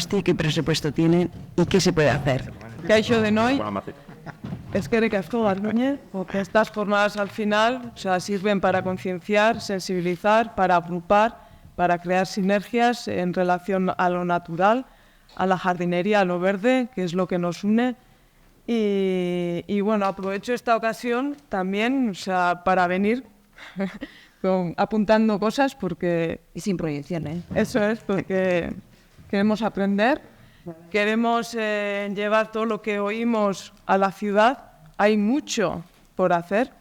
Donosti, qué presupuesto tienen y qué se puede hacer. Kaixo denoi, eskerrik asko Garbiñe, porque estas jornadas al final, o sea, sirven para concienciar, sensibilizar, para agrupar, para crear sinergias en relación a lo natural, a la jardinería, a lo verde, que es lo que nos une. Y bueno, aprovecho esta ocasión también, o sea, para venir apuntando cosas porque... Y sin proyección, ¿eh? Eso es, porque queremos aprender, queremos llevar todo lo que oímos a la ciudad. Hay mucho por hacer.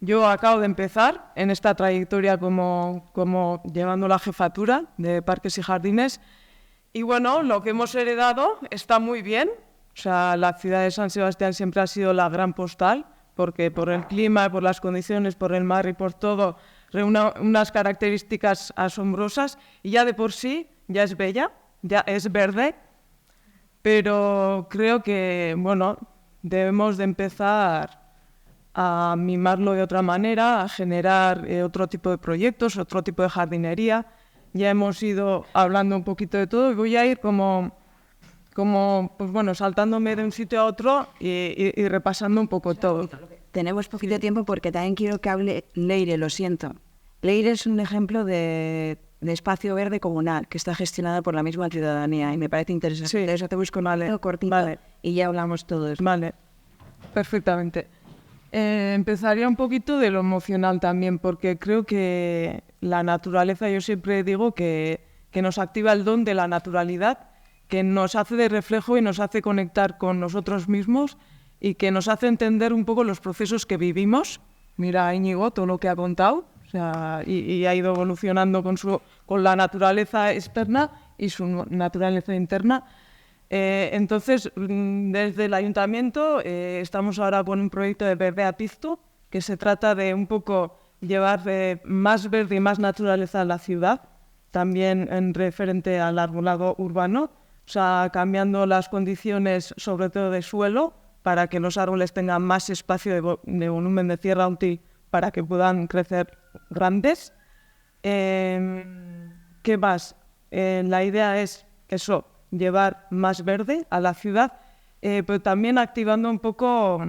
Yo acabo de empezar en esta trayectoria como llevando la jefatura de Parques y Jardines. Y bueno, lo que hemos heredado está muy bien. O sea, la ciudad de San Sebastián siempre ha sido la gran postal, porque por el clima, por las condiciones, por el mar y por todo, reúne unas características asombrosas y ya de por sí ya es bella, ya es verde, pero creo que, bueno, debemos de empezar a mimarlo de otra manera, a generar otro tipo de proyectos, otro tipo de jardinería. Ya hemos ido hablando un poquito de todo y voy a ir como pues bueno, saltándome de un sitio a otro y repasando un poco todo. Tenemos poquito tiempo porque también quiero que hable Leire, lo siento. Leire es un ejemplo de espacio verde comunal que está gestionado por la misma ciudadanía y me parece interesante. Sí. Entonces te busco un cortito Vale. Y ya hablamos todos. Vale, perfectamente. Empezaría un poquito de lo emocional también, porque creo que la naturaleza, yo siempre digo que nos activa el don de la naturalidad, que nos hace de reflejo y nos hace conectar con nosotros mismos y que nos hace entender un poco los procesos que vivimos. Mira, Íñigo, todo lo que ha contado, o sea, y ha ido evolucionando con la naturaleza externa y su naturaleza interna. Entonces, desde el ayuntamiento estamos ahora con un proyecto de Verde a Piztu, que se trata de un poco llevar más verde y más naturaleza a la ciudad, también en referente al arbolado urbano, o sea, cambiando las condiciones, sobre todo de suelo, para que los árboles tengan más espacio de volumen de tierra útil para que puedan crecer grandes. ¿Qué más? La idea es eso, llevar más verde a la ciudad, pero también activando un poco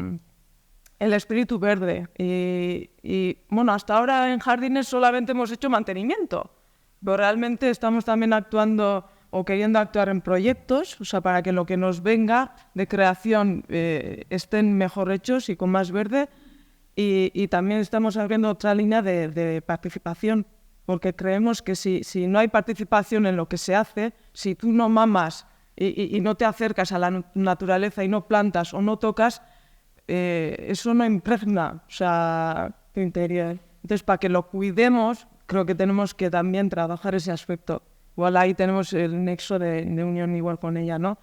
el espíritu verde. Y bueno, hasta ahora en jardines solamente hemos hecho mantenimiento, pero realmente estamos también actuando o queriendo actuar en proyectos, o sea, para que lo que nos venga de creación estén mejor hechos y con más verde. Y también estamos abriendo otra línea de participación, porque creemos que si no hay participación en lo que se hace, si tú no mamas y no te acercas a la naturaleza y no plantas o no tocas, eso no impregna, o sea, tu interior. Entonces, para que lo cuidemos, creo que tenemos que también trabajar ese aspecto. Igual ahí tenemos el nexo de unión igual con ella, ¿no?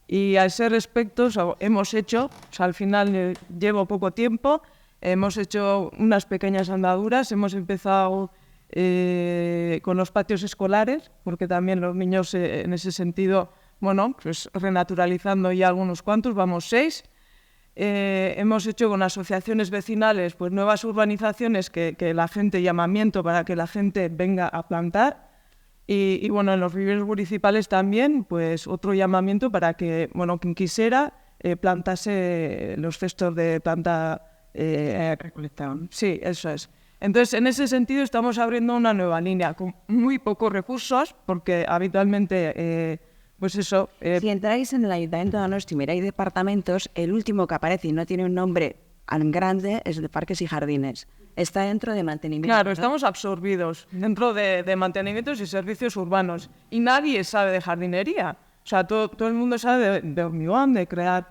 Y a ese respecto, o sea, hemos hecho, o sea, al final llevo poco tiempo, hemos hecho unas pequeñas andaduras, hemos empezado con los patios escolares, porque también los niños en ese sentido, bueno, pues renaturalizando ya algunos cuantos, vamos 6. Hemos hecho con asociaciones vecinales pues nuevas urbanizaciones que la gente, llamamiento para que la gente venga a plantar. Y bueno, en los viveros municipales también, pues otro llamamiento para que, bueno, quien quisiera plantase los cestos de planta recolectados. Sí, eso es. Entonces, en ese sentido estamos abriendo una nueva línea con muy pocos recursos, porque habitualmente, pues eso... Si entráis en el Ayuntamiento de Donosti y miráis departamentos, el último que aparece y no tiene un nombre tan grande es de Parques y Jardines. Está dentro de mantenimiento. Claro, estamos absorbidos dentro de mantenimientos y servicios urbanos. Y nadie sabe de jardinería. O sea, todo el mundo sabe de hormigón, de crear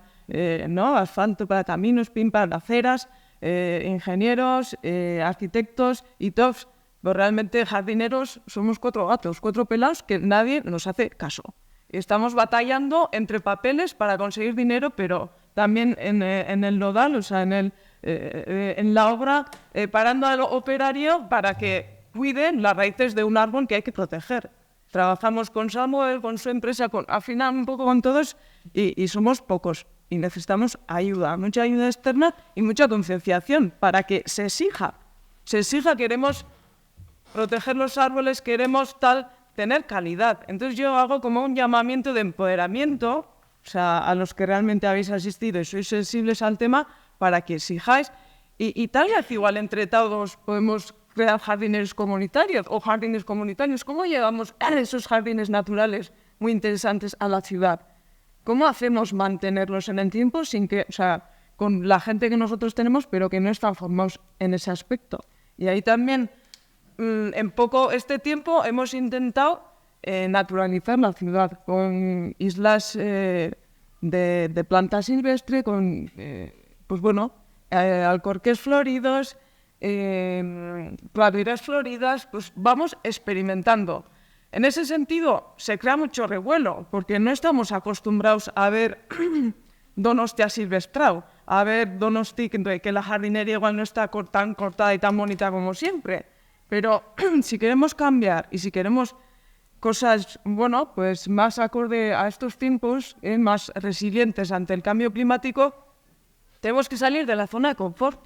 ¿no? asfalto para caminos, pin para aceras, ingenieros, arquitectos y todos. Pero realmente jardineros somos 4 gatos, 4 pelados que nadie nos hace caso. Estamos batallando entre papeles para conseguir dinero, pero también en el nodal, o sea, en la obra, parando al operario para que cuiden las raíces de un árbol que hay que proteger. Trabajamos con Samuel, con su empresa, al final un poco con todos, y somos pocos. Y necesitamos ayuda, mucha ayuda externa y mucha concienciación para que se exija. Queremos proteger los árboles, queremos tal... tener calidad. Entonces yo hago como un llamamiento de empoderamiento, o sea, a los que realmente habéis asistido y sois sensibles al tema, para que exijáis. Y tal vez igual entre todos podemos crear jardines comunitarios o jardines comunitarios. ¿Cómo llevamos esos jardines naturales muy interesantes a la ciudad? ¿Cómo hacemos mantenerlos en el tiempo sin que, o sea, con la gente que nosotros tenemos, pero que no están formados en ese aspecto? Y ahí también, en poco este tiempo, hemos intentado naturalizar la ciudad con islas de planta silvestre, con, pues bueno, alcorques floridos, praderas floridas, pues vamos experimentando. En ese sentido, se crea mucho revuelo, porque no estamos acostumbrados a ver Donostia silvestrado, a ver Donosti, que la jardinería igual no está tan cortada y tan bonita como siempre. Pero si queremos cambiar y si queremos cosas, bueno, pues más acorde a estos tiempos, más resilientes ante el cambio climático, tenemos que salir de la zona de confort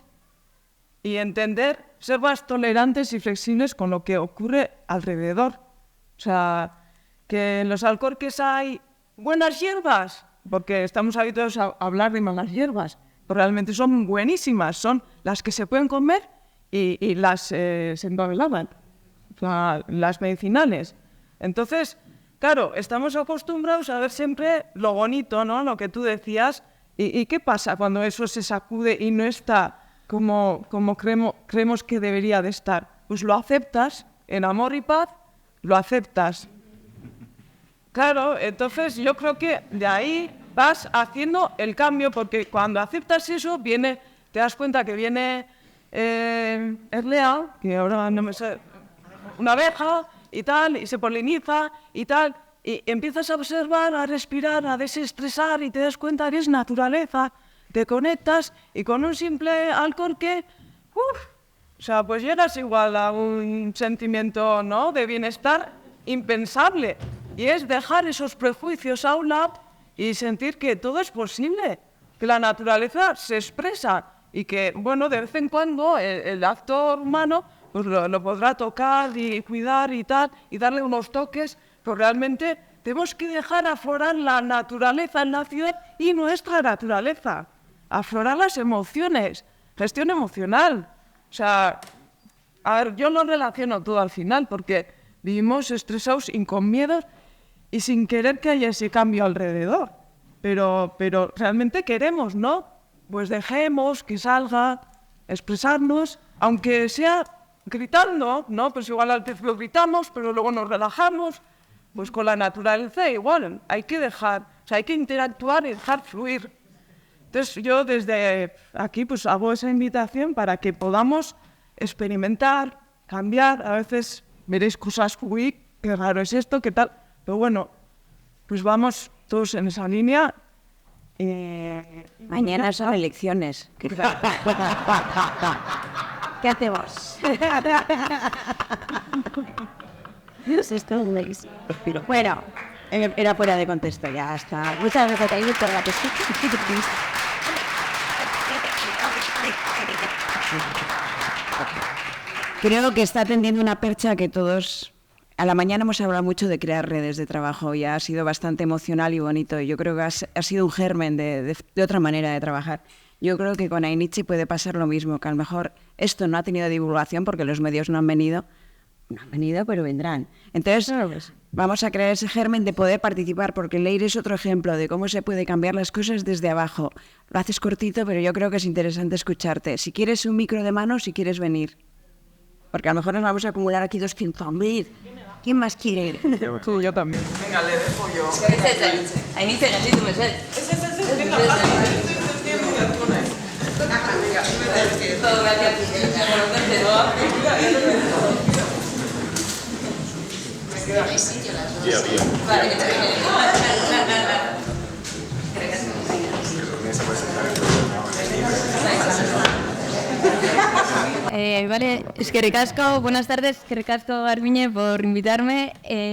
y entender, ser más tolerantes y flexibles con lo que ocurre alrededor. O sea, que en los alcorques hay buenas hierbas, porque estamos habituados a hablar de malas hierbas, pero realmente son buenísimas, son las que se pueden comer y las se embabelaban, o sea, las medicinales. Entonces, claro, estamos acostumbrados a ver siempre lo bonito, ¿no? Lo que tú decías. ¿Y qué pasa cuando eso se sacude y no está como creemos que debería de estar? Pues lo aceptas en amor y paz, lo aceptas. Claro, entonces yo creo que de ahí vas haciendo el cambio, porque cuando aceptas eso, te das cuenta que viene Erlea, que ahora no me sé, una abeja y tal, y se poliniza y tal, y empiezas a observar, a respirar, a desestresar y te das cuenta que es naturaleza, te conectas y con un simple alcorque, o sea, pues llegas igual a un sentimiento, ¿no?, de bienestar impensable. Y es dejar esos prejuicios a un lado y sentir que todo es posible, que la naturaleza se expresa y que, bueno, de vez en cuando el actor humano pues lo podrá tocar y cuidar y tal, y darle unos toques, pero realmente tenemos que dejar aflorar la naturaleza en la ciudad y nuestra naturaleza, aflorar las emociones, gestión emocional. O sea, a ver, yo lo relaciono todo al final, porque vivimos estresados y con miedos y sin querer que haya ese cambio alrededor. Pero realmente queremos, ¿no? Pues dejemos que salga, expresarnos, aunque sea gritando, ¿no? Pues igual al principio gritamos, pero luego nos relajamos. Pues con la naturaleza igual, hay que dejar, o sea, hay que interactuar y dejar fluir. Entonces yo desde aquí pues hago esa invitación para que podamos experimentar, cambiar. A veces veréis cosas, uy, qué raro es esto, qué tal. Pero bueno, pues vamos todos en esa línea. Mañana son elecciones. ¿Qué hacemos? Bueno, era fuera de contexto, ya está. Muchas gracias por la pesquisa. Creo que está tendiendo una percha que todos... A la mañana hemos hablado mucho de crear redes de trabajo y ha sido bastante emocional y bonito. Y yo creo que ha sido un germen de otra manera de trabajar. Yo creo que con Ainitzi puede pasar lo mismo, que a lo mejor esto no ha tenido divulgación porque los medios no han venido, pero vendrán. Entonces, vamos a crear ese germen de poder participar, porque Leire es otro ejemplo de cómo se puede cambiar las cosas desde abajo. Lo haces cortito, pero yo creo que es interesante escucharte. Si quieres un micro de mano, si quieres venir. Porque a lo mejor nos vamos a acumular aquí 200.000. ¿Quién más quiere? Yo también. Venga, le dejo yo. Ainitzi, gallito, mesedez. Venga, Todo gracias por conocerte, ¿no? ¿Hay sitio las dos? Vale, que te viene. Vale, eskerrik asko, buenas tardes, eskerrik asko Garbiñe por invitarme.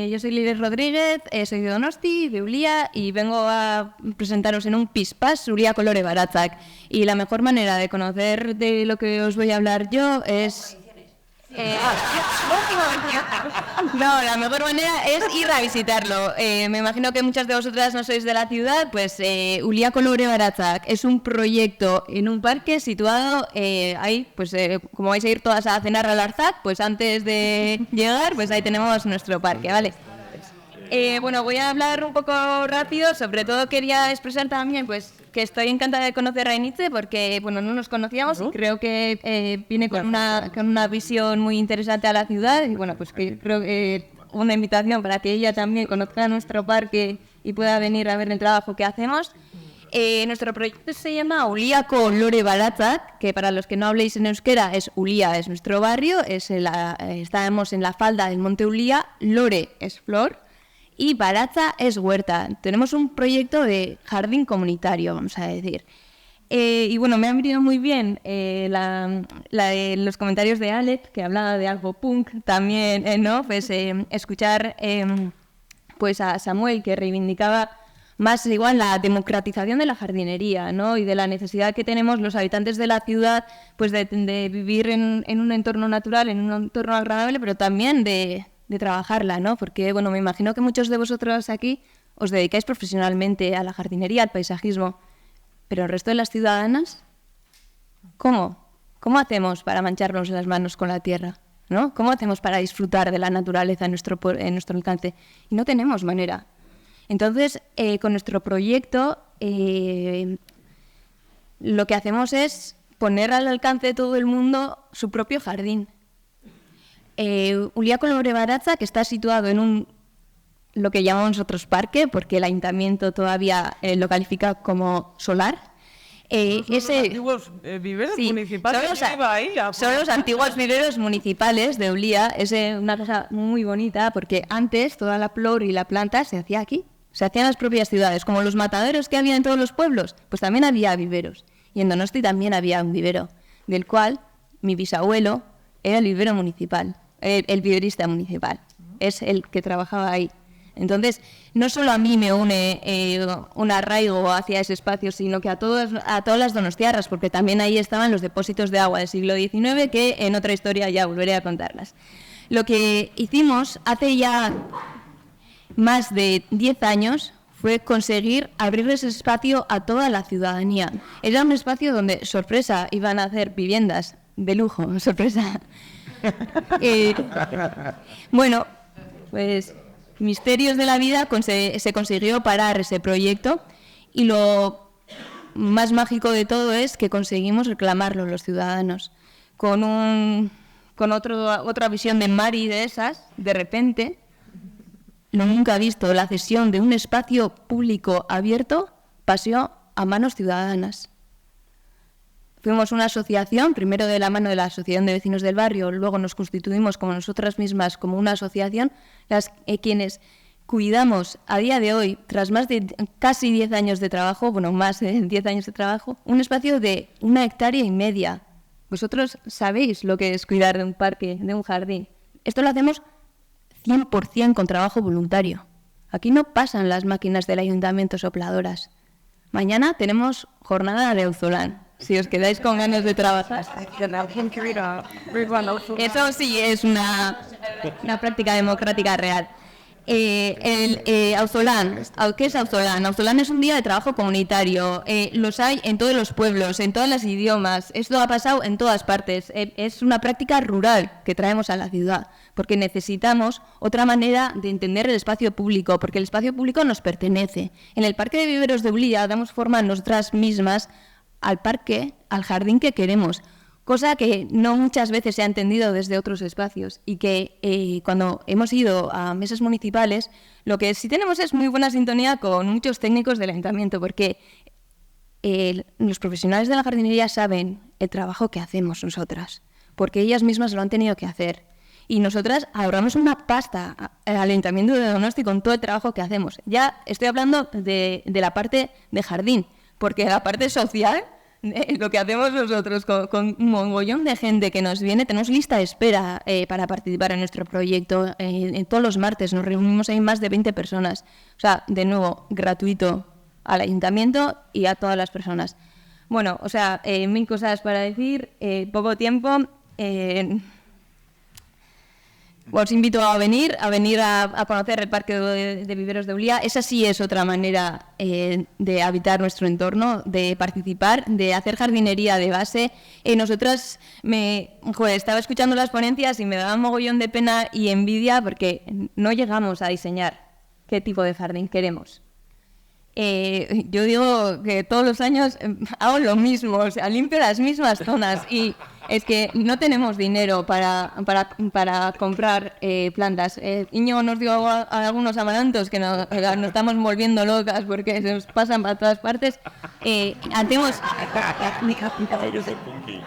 Yo soy Lides Rodríguez, soy de Donosti, de Ulia, y vengo a presentaros en un pispás Ulia Kolore Baratzak. Y la mejor manera de conocer de lo que os voy a hablar yo es... No, la mejor manera es ir a visitarlo. Me imagino que muchas de vosotras no sois de la ciudad, pues Ulia Kolore Baratzak es un proyecto en un parque situado ahí, pues como vais a ir todas a cenar al Arzac, pues antes de llegar, pues ahí tenemos nuestro parque, ¿vale? Bueno, voy a hablar un poco rápido, sobre todo quería expresar también pues que estoy encantada de conocer a Einice porque bueno, no nos conocíamos y creo que viene con una visión muy interesante a la ciudad y bueno, pues que creo que una invitación para que ella también conozca nuestro parque y pueda venir a ver el trabajo que hacemos. Nuestro proyecto se llama Ulia Kolore Baratzak, que para los que no habléis en euskera es Ulia, es nuestro barrio, estamos en la falda del monte Ulia, Lore es flor, y Baratza es huerta. Tenemos un proyecto de jardín comunitario, vamos a decir. Y bueno, me han venido muy bien los comentarios de Alex, que hablaba de algo punk, también, ¿no? Pues escuchar pues a Samuel, que reivindicaba más igual la democratización de la jardinería, ¿no? Y de la necesidad que tenemos los habitantes de la ciudad pues de vivir en un entorno natural, en un entorno agradable, pero también de trabajarla, ¿no? Porque, bueno, me imagino que muchos de vosotros aquí os dedicáis profesionalmente a la jardinería, al paisajismo, pero el resto de las ciudadanas, ¿cómo? ¿Cómo hacemos para mancharnos las manos con la tierra? ¿No? ¿Cómo hacemos para disfrutar de la naturaleza en nuestro alcance? Y no tenemos manera. Entonces, con nuestro proyecto, lo que hacemos es poner al alcance de todo el mundo su propio jardín. Ulia Kolore Baratzak, que está situado en lo que llamamos nosotros parque, porque el ayuntamiento todavía lo califica como solar. Los antiguos viveros municipales. Son los antiguos viveros municipales de Ulia. Es una cosa muy bonita, porque antes toda la flor y la planta se hacía aquí. Se hacían en las propias ciudades, como los mataderos que había en todos los pueblos, pues también había viveros. Y en Donosti también había un vivero, del cual mi bisabuelo era el vivero municipal. El viverista municipal, es el que trabajaba ahí. Entonces, no solo a mí me une un arraigo hacia ese espacio, sino que a todas las donostiarras, porque también ahí estaban los depósitos de agua del siglo XIX, que en otra historia ya volveré a contarlas. Lo que hicimos hace ya más de 10 años fue conseguir abrir ese espacio a toda la ciudadanía. Era un espacio donde, sorpresa, iban a hacer viviendas de lujo, sorpresa. Bueno, pues misterios de la vida, se consiguió parar ese proyecto y lo más mágico de todo es que conseguimos reclamarlo los ciudadanos. Con otra visión de Mari de esas, de repente, lo nunca visto, la cesión de un espacio público abierto pasó a manos ciudadanas. Fuimos una asociación, primero de la mano de la Asociación de Vecinos del Barrio, luego nos constituimos como nosotras mismas, como una asociación, quienes cuidamos a día de hoy, tras más de casi 10 años de trabajo, bueno, más de 10 años de trabajo, un espacio de 1,5 hectáreas. Vosotros sabéis lo que es cuidar de un parque, de un jardín. Esto lo hacemos 100% con trabajo voluntario. Aquí no pasan las máquinas del ayuntamiento sopladoras. Mañana tenemos jornada de Auzolán. Si os quedáis con ganas de trabajar. Eso sí es una práctica democrática real. Auzolán, ¿qué es Auzolán? Auzolán es un día de trabajo comunitario. Los hay en todos los pueblos, en todos los idiomas. Esto ha pasado en todas partes. Es una práctica rural que traemos a la ciudad, porque necesitamos otra manera de entender el espacio público, porque el espacio público nos pertenece. En el Parque de Viveros de Ulia damos forma a nosotras mismas al parque, al jardín que queremos, cosa que no muchas veces se ha entendido desde otros espacios y que cuando hemos ido a mesas municipales, lo que sí tenemos es muy buena sintonía con muchos técnicos del ayuntamiento, porque los profesionales de la jardinería saben el trabajo que hacemos nosotras, porque ellas mismas lo han tenido que hacer. Y nosotras ahorramos una pasta al Ayuntamiento de Donosti con todo el trabajo que hacemos. Ya estoy hablando de la parte de jardín, porque la parte social, lo que hacemos nosotros con un mogollón de gente que nos viene, tenemos lista de espera para participar en nuestro proyecto. En todos los martes nos reunimos ahí más de 20 personas. O sea, de nuevo, gratuito al ayuntamiento y a todas las personas. Bueno, o sea, 1000 cosas para decir, poco tiempo. os invito a venir a conocer el Parque de Viveros de Ulia. Esa sí es otra manera de habitar nuestro entorno, de participar, de hacer jardinería de base. Nosotras, estaba escuchando las ponencias y me daba un mogollón de pena y envidia porque no llegamos a diseñar qué tipo de jardín queremos. Yo digo que todos los años hago lo mismo, o sea, limpio las mismas zonas y es que no tenemos dinero para comprar plantas. Íñigo nos dio a algunos amarantos que nos estamos volviendo locas porque se nos pasan para todas partes. Hacemos,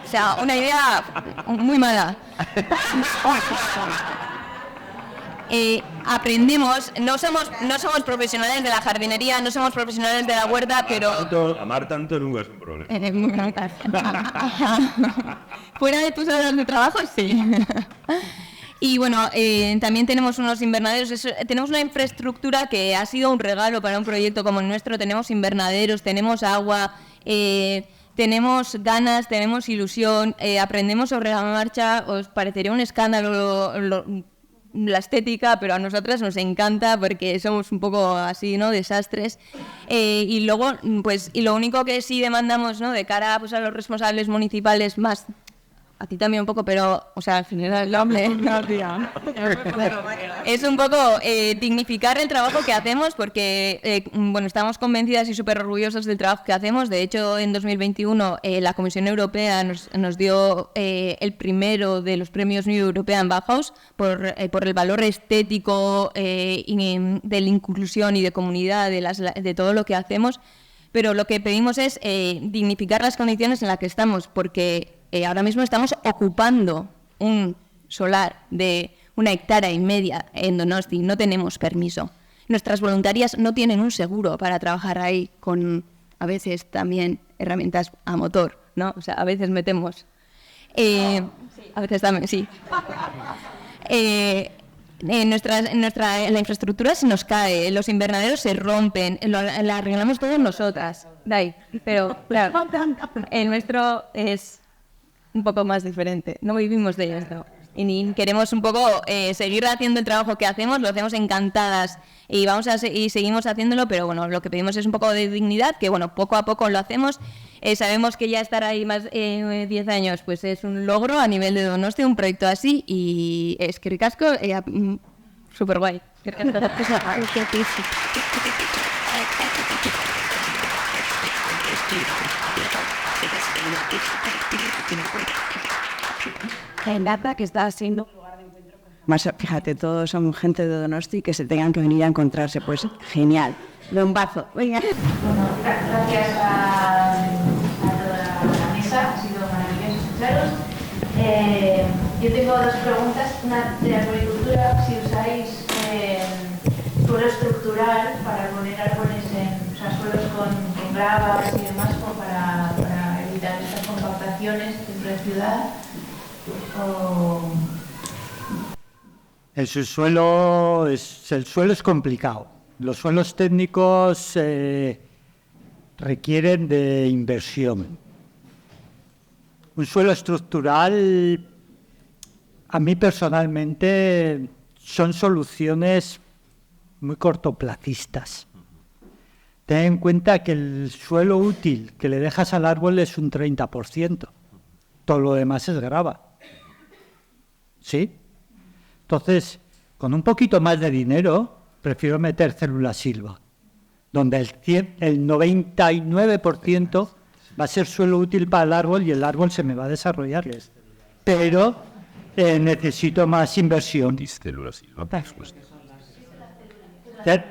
o sea, una idea muy mala. Aprendemos, no somos profesionales de la jardinería, no somos profesionales de la huerta, pero... Amar tanto nunca es un problema. Fuera de tus horas de trabajo, sí. Y bueno, también tenemos unos invernaderos, tenemos una infraestructura que ha sido un regalo para un proyecto como el nuestro. Tenemos invernaderos, tenemos agua, tenemos ganas, tenemos ilusión, aprendemos sobre la marcha. Os parecería un escándalo la estética, pero a nosotras nos encanta porque somos un poco así, ¿no? Desastres. Y luego, pues, y lo único que sí demandamos, ¿no? De cara, pues, a los responsables municipales, más a ti también un poco, pero, o sea, al final el hombre, no, tía. Es un poco dignificar el trabajo que hacemos porque, bueno, estamos convencidas y súper orgullosos del trabajo que hacemos. De hecho, en 2021 la Comisión Europea nos dio el primero de los premios New European Bauhaus por el valor estético de la inclusión y de comunidad de todo lo que hacemos. Pero lo que pedimos es dignificar las condiciones en las que estamos, porque ahora mismo estamos ocupando un solar de 1,5 hectáreas en Donosti, no tenemos permiso. Nuestras voluntarias no tienen un seguro para trabajar ahí con, a veces, también herramientas a motor, ¿no? O sea, a veces metemos... a veces también, sí. La infraestructura se nos cae, los invernaderos se rompen, la arreglamos todos nosotras. Pero, claro, el nuestro es un poco más diferente, no vivimos de esto. Y queremos un poco seguir haciendo el trabajo que hacemos, lo hacemos encantadas y seguimos haciéndolo, pero bueno, lo que pedimos es un poco de dignidad, que bueno, poco a poco lo hacemos. Sabemos que ya estar ahí más 10 años pues es un logro a nivel de Donosti, un proyecto así, y es que ricasco, súper guay. Que está haciendo lugar de encuentro. Más, fíjate, todos son gente de Donosti que se tengan que venir a encontrarse, pues genial. Bombazo. Venga. Bueno, gracias a toda la mesa, ha sido maravilloso escucharos. Yo tengo dos preguntas. Una de arboricultura, si usáis suelo estructural para poner árboles en suelos con gravas y demás, como para evitar estas compactaciones dentro de ciudad. El suelo es complicado. Los suelos técnicos requieren de inversión. Un suelo estructural, a mí personalmente, son soluciones muy cortoplacistas. Ten en cuenta que el suelo útil que le dejas al árbol es un 30%. Todo lo demás es grava. ¿Sí? Entonces, con un poquito más de dinero, prefiero meter célula silva, donde el 99% va a ser suelo útil para el árbol y el árbol se me va a desarrollar. Pero necesito más inversión. Célula silva,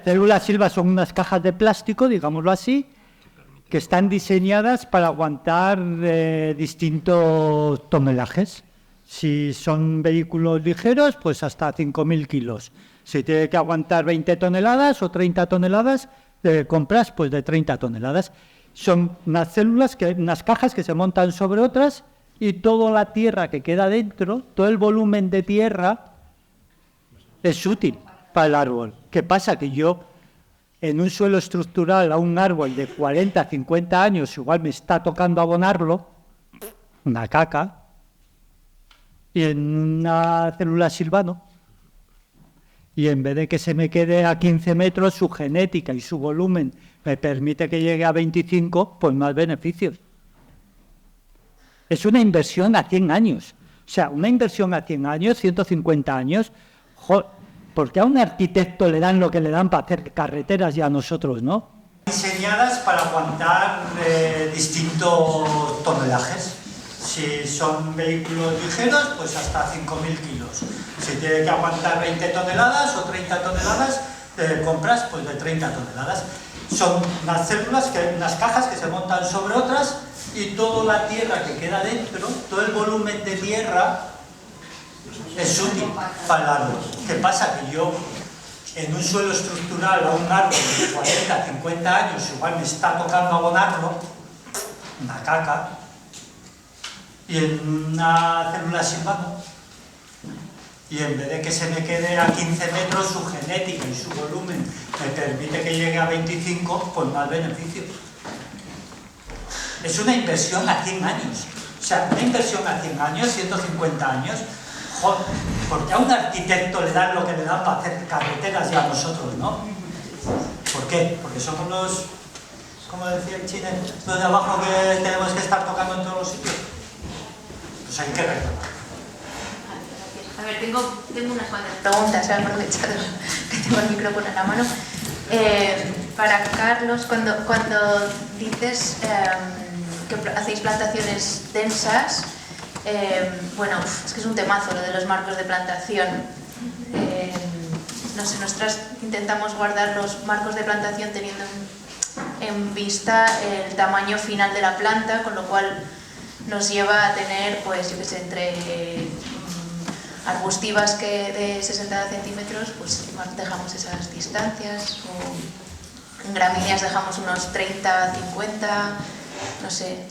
Célula silva son unas cajas de plástico, digámoslo así, que están diseñadas para aguantar distintos tonelajes. Si son vehículos ligeros, pues hasta 5.000 kilos. Si tiene que aguantar 20 toneladas o 30 toneladas, compras pues de 30 toneladas. Son unas células, unas cajas que se montan sobre otras y toda la tierra que queda dentro, todo el volumen de tierra es útil para el árbol. ¿Qué pasa? Que yo en un suelo estructural a un árbol de 40, 50 años, igual me está tocando abonarlo, una caca, y en una célula silva no. Y en vez de que se me quede a 15 metros, su genética y su volumen me permite que llegue a 25, pues más beneficios. Es una inversión a 100 años. O sea, una inversión a 100 años, 150 años, ¿por qué a un arquitecto le dan lo que le dan para hacer carreteras y a nosotros no? Diseñadas para aguantar distintos tonelajes. Si son vehículos ligeros, pues hasta 5.000 kilos. Si tiene que aguantar 20 toneladas o 30 toneladas, compras pues de 30 toneladas. Son unas células, unas cajas que se montan sobre otras y toda la tierra que queda dentro, todo el volumen de tierra es útil para el árbol. ¿Qué pasa? Que yo en un suelo estructural a un árbol de 40, 50 años, igual me está tocando abonarlo, una caca, y en una célula silvano, y en vez de que se me quede a 15 metros, su genética y su volumen me permite que llegue a 25, pues más beneficios. Es una inversión a 100 años. O sea, una inversión a 100 años, 150 años, joder, porque a un arquitecto le dan lo que le dan para hacer carreteras y a nosotros, ¿no? ¿Por qué? Porque somos los, como decía el chino, los de abajo que tenemos que estar tocando en todos los sitios. Pues hay que reclamar. A ver, tengo unas cuantas preguntas, he aprovechado que tengo el micrófono en la mano. Para Carlos, cuando dices que hacéis plantaciones densas, bueno, es que es un temazo lo de los marcos de plantación. No sé, nosotras intentamos guardar los marcos de plantación teniendo en vista el tamaño final de la planta, con lo cual nos lleva a tener, pues, yo qué sé, entre arbustivas que de 60 centímetros, pues dejamos esas distancias, o en gramíneas dejamos unos 30, 50, no sé.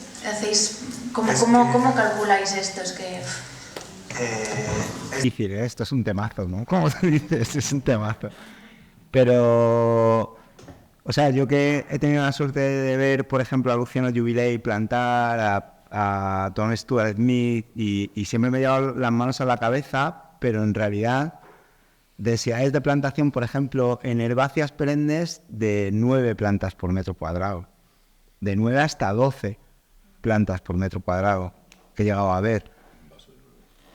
¿Cómo calculáis esto? Es que... Es difícil, esto es un temazo, ¿no? ¿Cómo se dice? Esto es un temazo. Pero, o sea, yo que he tenido la suerte de ver, por ejemplo, a Luciano Jubilei plantar, a Tom Stuart Smith, y siempre me he llevado las manos a la cabeza, pero en realidad densidades de plantación, por ejemplo, en herbáceas perennes de 9 plantas por metro cuadrado, de 9 hasta 12 plantas por metro cuadrado que he llegado a ver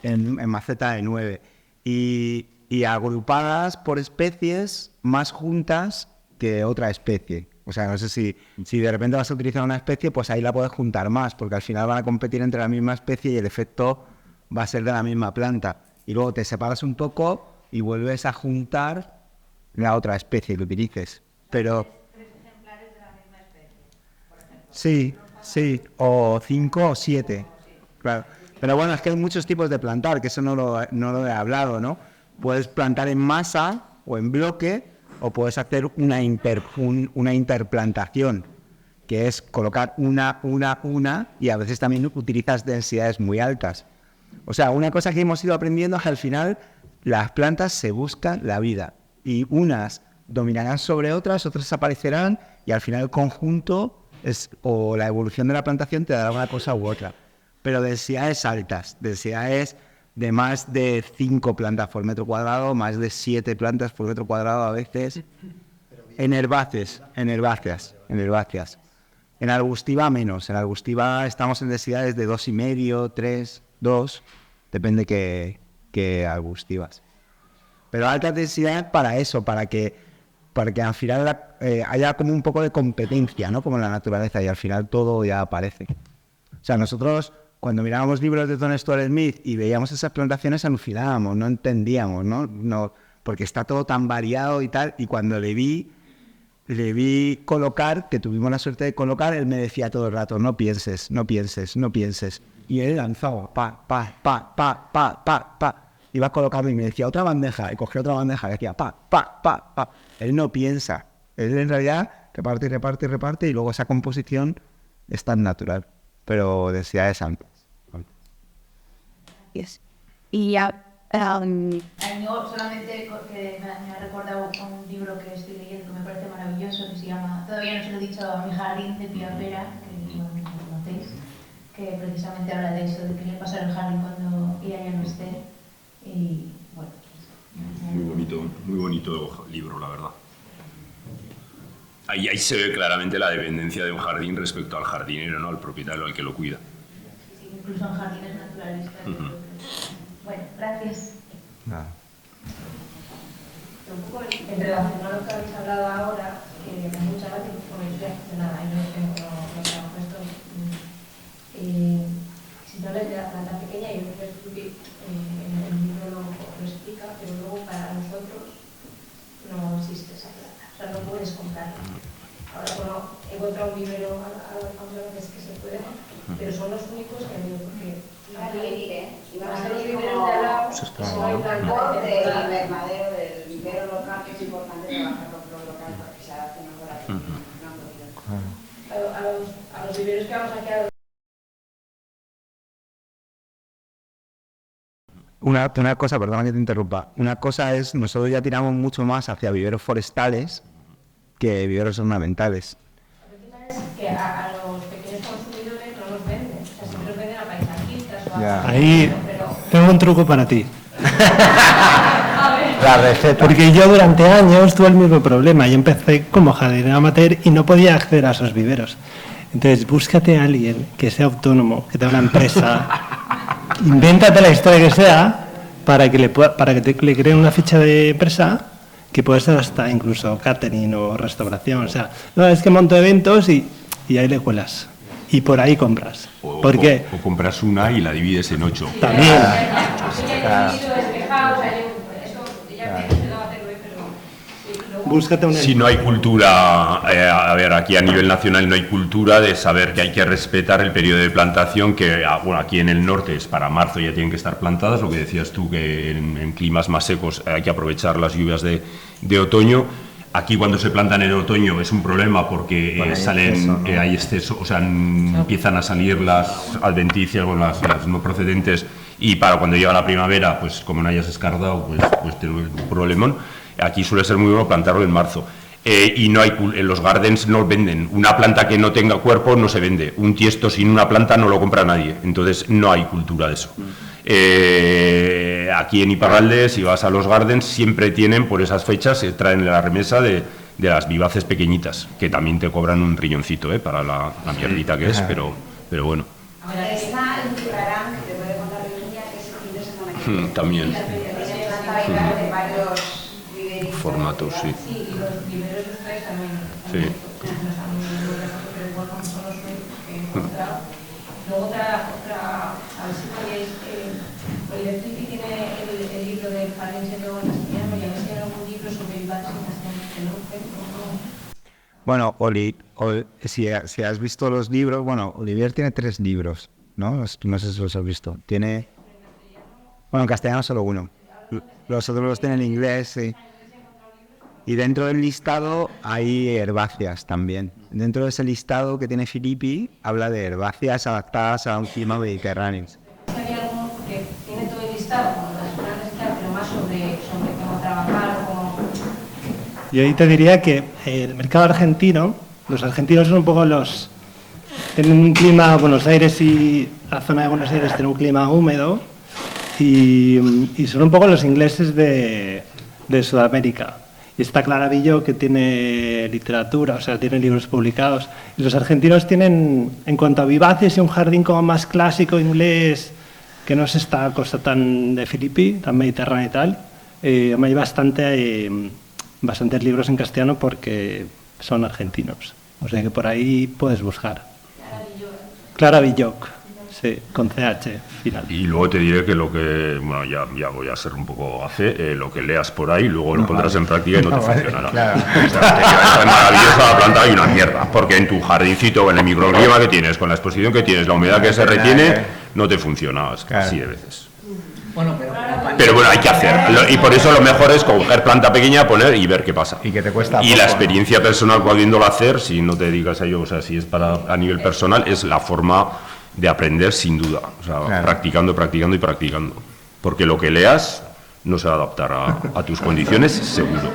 en maceta de 9, y agrupadas por especies más juntas que otra especie. O sea, no sé si de repente vas a utilizar una especie, pues ahí la puedes juntar más, porque al final van a competir entre la misma especie y el efecto va a ser de la misma planta. Y luego te separas un poco y vuelves a juntar la otra especie que utilices. Pero... ¿3 ejemplares de la misma especie, por ejemplo? Sí, o 5 o 7. Claro. Pero bueno, es que hay muchos tipos de plantar, que eso no lo he hablado, ¿no? Puedes plantar en masa o en bloque, o puedes hacer una interplantación, que es colocar una, y a veces también utilizas densidades muy altas. O sea, una cosa que hemos ido aprendiendo es que al final las plantas se buscan la vida, y unas dominarán sobre otras aparecerán, y al final el conjunto o la evolución de la plantación te dará una cosa u otra. Pero densidades altas, densidades de más de 5 plantas por metro cuadrado, más de 7 plantas por metro cuadrado a veces, en herbáceas. En arbustiva menos, en arbustiva estamos en densidades de 2,5, 3, 2, depende qué arbustivas. Pero alta densidad para eso, para que al final haya como un poco de competencia, ¿no? Como en la naturaleza, y al final todo ya aparece. O sea, nosotros... Cuando mirábamos libros de Tom Stuart Smith y veíamos esas plantaciones, alucinábamos, no entendíamos, ¿no? Porque está todo tan variado y tal, y cuando le vi colocar, que tuvimos la suerte de colocar, él me decía todo el rato, no pienses. Y él lanzaba, iba a colocarlo y me decía otra bandeja, y cogía otra bandeja, y decía, Él no piensa, él en realidad reparte, y luego esa composición es tan natural. Pero densidades altas. Yes. Y ya... Yo solamente porque me ha recordado un libro que estoy leyendo que me parece maravilloso, que se llama, todavía no se lo he dicho, a mi jardín de Piapera, que bueno, lo conocéis, que precisamente habla de eso, de qué le pasa al jardín cuando ella ya no esté. Y bueno, me muy bonito libro, la verdad. Ahí se ve claramente la dependencia de un jardín respecto al jardinero, ¿no? Al propietario, al que lo cuida. Sí, incluso en jardines naturalistas. Bueno, gracias. Nada. Un poco en relación a lo que habéis hablado ahora, que me hace mucha gracia, porque como yo estoy aficionada y no trabajo esto, si no les da planta pequeña, yo creo que en el libro lo explica, pero luego para nosotros no existe esa planta, o sea, no puedes comprarla. Ahora, bueno, he encontrado un vivero a veces que se puede, pero son los únicos que hay, porque Iba a venir, ¿eh? Iban a los venir viveros como de al lado, como el transporte del invernadero, del vivero local, que es importante trabajar con lo local para que se adapte mejor a los viveros que vamos aquí a Una cosa, perdona que te interrumpa. Una cosa es, nosotros ya tiramos mucho más hacia viveros forestales que viveros ornamentales. es que a los pequeños consumidores no los venden, o sea, siempre los venden a paisajistas o a... Ya. Ahí tengo un truco para ti. La receta. Porque yo durante años tuve el mismo problema. Yo empecé como jardinero amateur y no podía acceder a esos viveros. Entonces, búscate a alguien que sea autónomo, que tenga una empresa, invéntate la historia que sea para que le creen una ficha de empresa que puede ser hasta incluso catering o restauración. O sea, no, es que monto eventos y ahí le cuelas. Y por ahí compras. O compras una y la divides en 8. También. Búscate una... Si no hay cultura, a ver, aquí a nivel nacional no hay cultura de saber que hay que respetar el periodo de plantación, que bueno, aquí en el norte es para marzo, ya tienen que estar plantadas, lo que decías tú, que en climas más secos hay que aprovechar las lluvias de otoño. Aquí cuando se plantan en otoño es un problema porque hay exceso, o sea, empiezan a salir las adventicias, bueno, las no procedentes, y para cuando llega la primavera, pues como no hayas escardado, pues tiene un problemón. Aquí suele ser muy bueno plantarlo en marzo. Y no hay, en los gardens no venden. Una planta que no tenga cuerpo no se vende. Un tiesto sin una planta no lo compra nadie. Entonces no hay cultura de eso. Aquí en Iparralde, si vas a los gardens, siempre tienen, por esas fechas, se traen la remesa de las vivaces pequeñitas, que también te cobran un riñoncito para la mierdita que es, pero bueno. Ahora está en Turarán, que te puede contar Virginia, que es el fin de semana que también. tiene planta de varios formatos, sí. Sí, y los viveros de ustedes también. Sí. Que he encontrado. Luego a ver si podíais, Oliver Twiggy tiene el libro del jardín siendo castellano, y a ver si hay algún libro sobre vivaces en castellano que no encuentro. Bueno, si has visto los libros, bueno, Olivier tiene 3 libros, ¿no? No sé si los has visto. Tiene, bueno, en castellano solo uno. Los otros los tiene en inglés, sí. Y dentro del listado hay herbáceas también. Dentro de ese listado que tiene Filippi, habla de herbáceas adaptadas a un clima mediterráneo. ¿Hay alguno que tiene todo el listado, como las plantas y tal, pero más sobre cómo trabajar o cómo... Yo ahí te diría que el mercado argentino, los argentinos son un poco tienen un clima, Buenos Aires y la zona de Buenos Aires tiene un clima húmedo y son un poco los ingleses de Sudamérica. Y está Clara Villó, que tiene literatura, o sea, tiene libros publicados. Y los argentinos tienen, en cuanto a vivaces y un jardín como más clásico inglés, que no es esta cosa tan de Filippi, tan mediterránea y tal, hay bastantes libros en castellano porque son argentinos. O sea que por ahí puedes buscar. Clara Villoc, sí, con CH final. Y luego te diré que bueno, ya voy a ser un poco lo que leas por ahí, luego lo pondrás en práctica y no te funcionará. Claro. O sea, esta es maravillosa la planta y una mierda, porque en tu jardincito, con el microclima que tienes, con la exposición que tienes, la humedad que se retiene, no te funciona así de veces. Pero bueno, hay que hacer, y por eso lo mejor es coger planta pequeña, poner y ver qué pasa. Y que te cuesta y poco, la experiencia personal pudiéndolo hacer, si no te dedicas a ello, o sea, si es a nivel personal, es la forma de aprender sin duda, o sea, practicando, porque lo que leas no se va a adaptar a tus condiciones, seguro.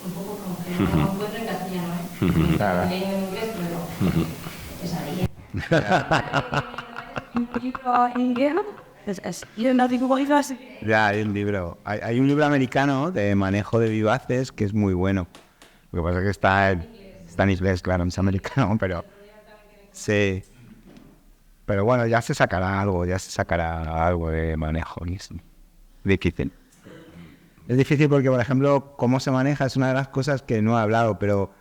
un poco como que no lo encuentro en castellano, ¿eh? Claro. Leí en inglés, pero esa ley. Ya, hay un libro. Hay un libro americano de manejo de vivaces que es muy bueno. Lo que pasa es que está en inglés, claro, es americano, pero sí. Pero bueno, ya se sacará algo de manejo. Es difícil. Es difícil porque, por ejemplo, cómo se maneja es una de las cosas que no he hablado, pero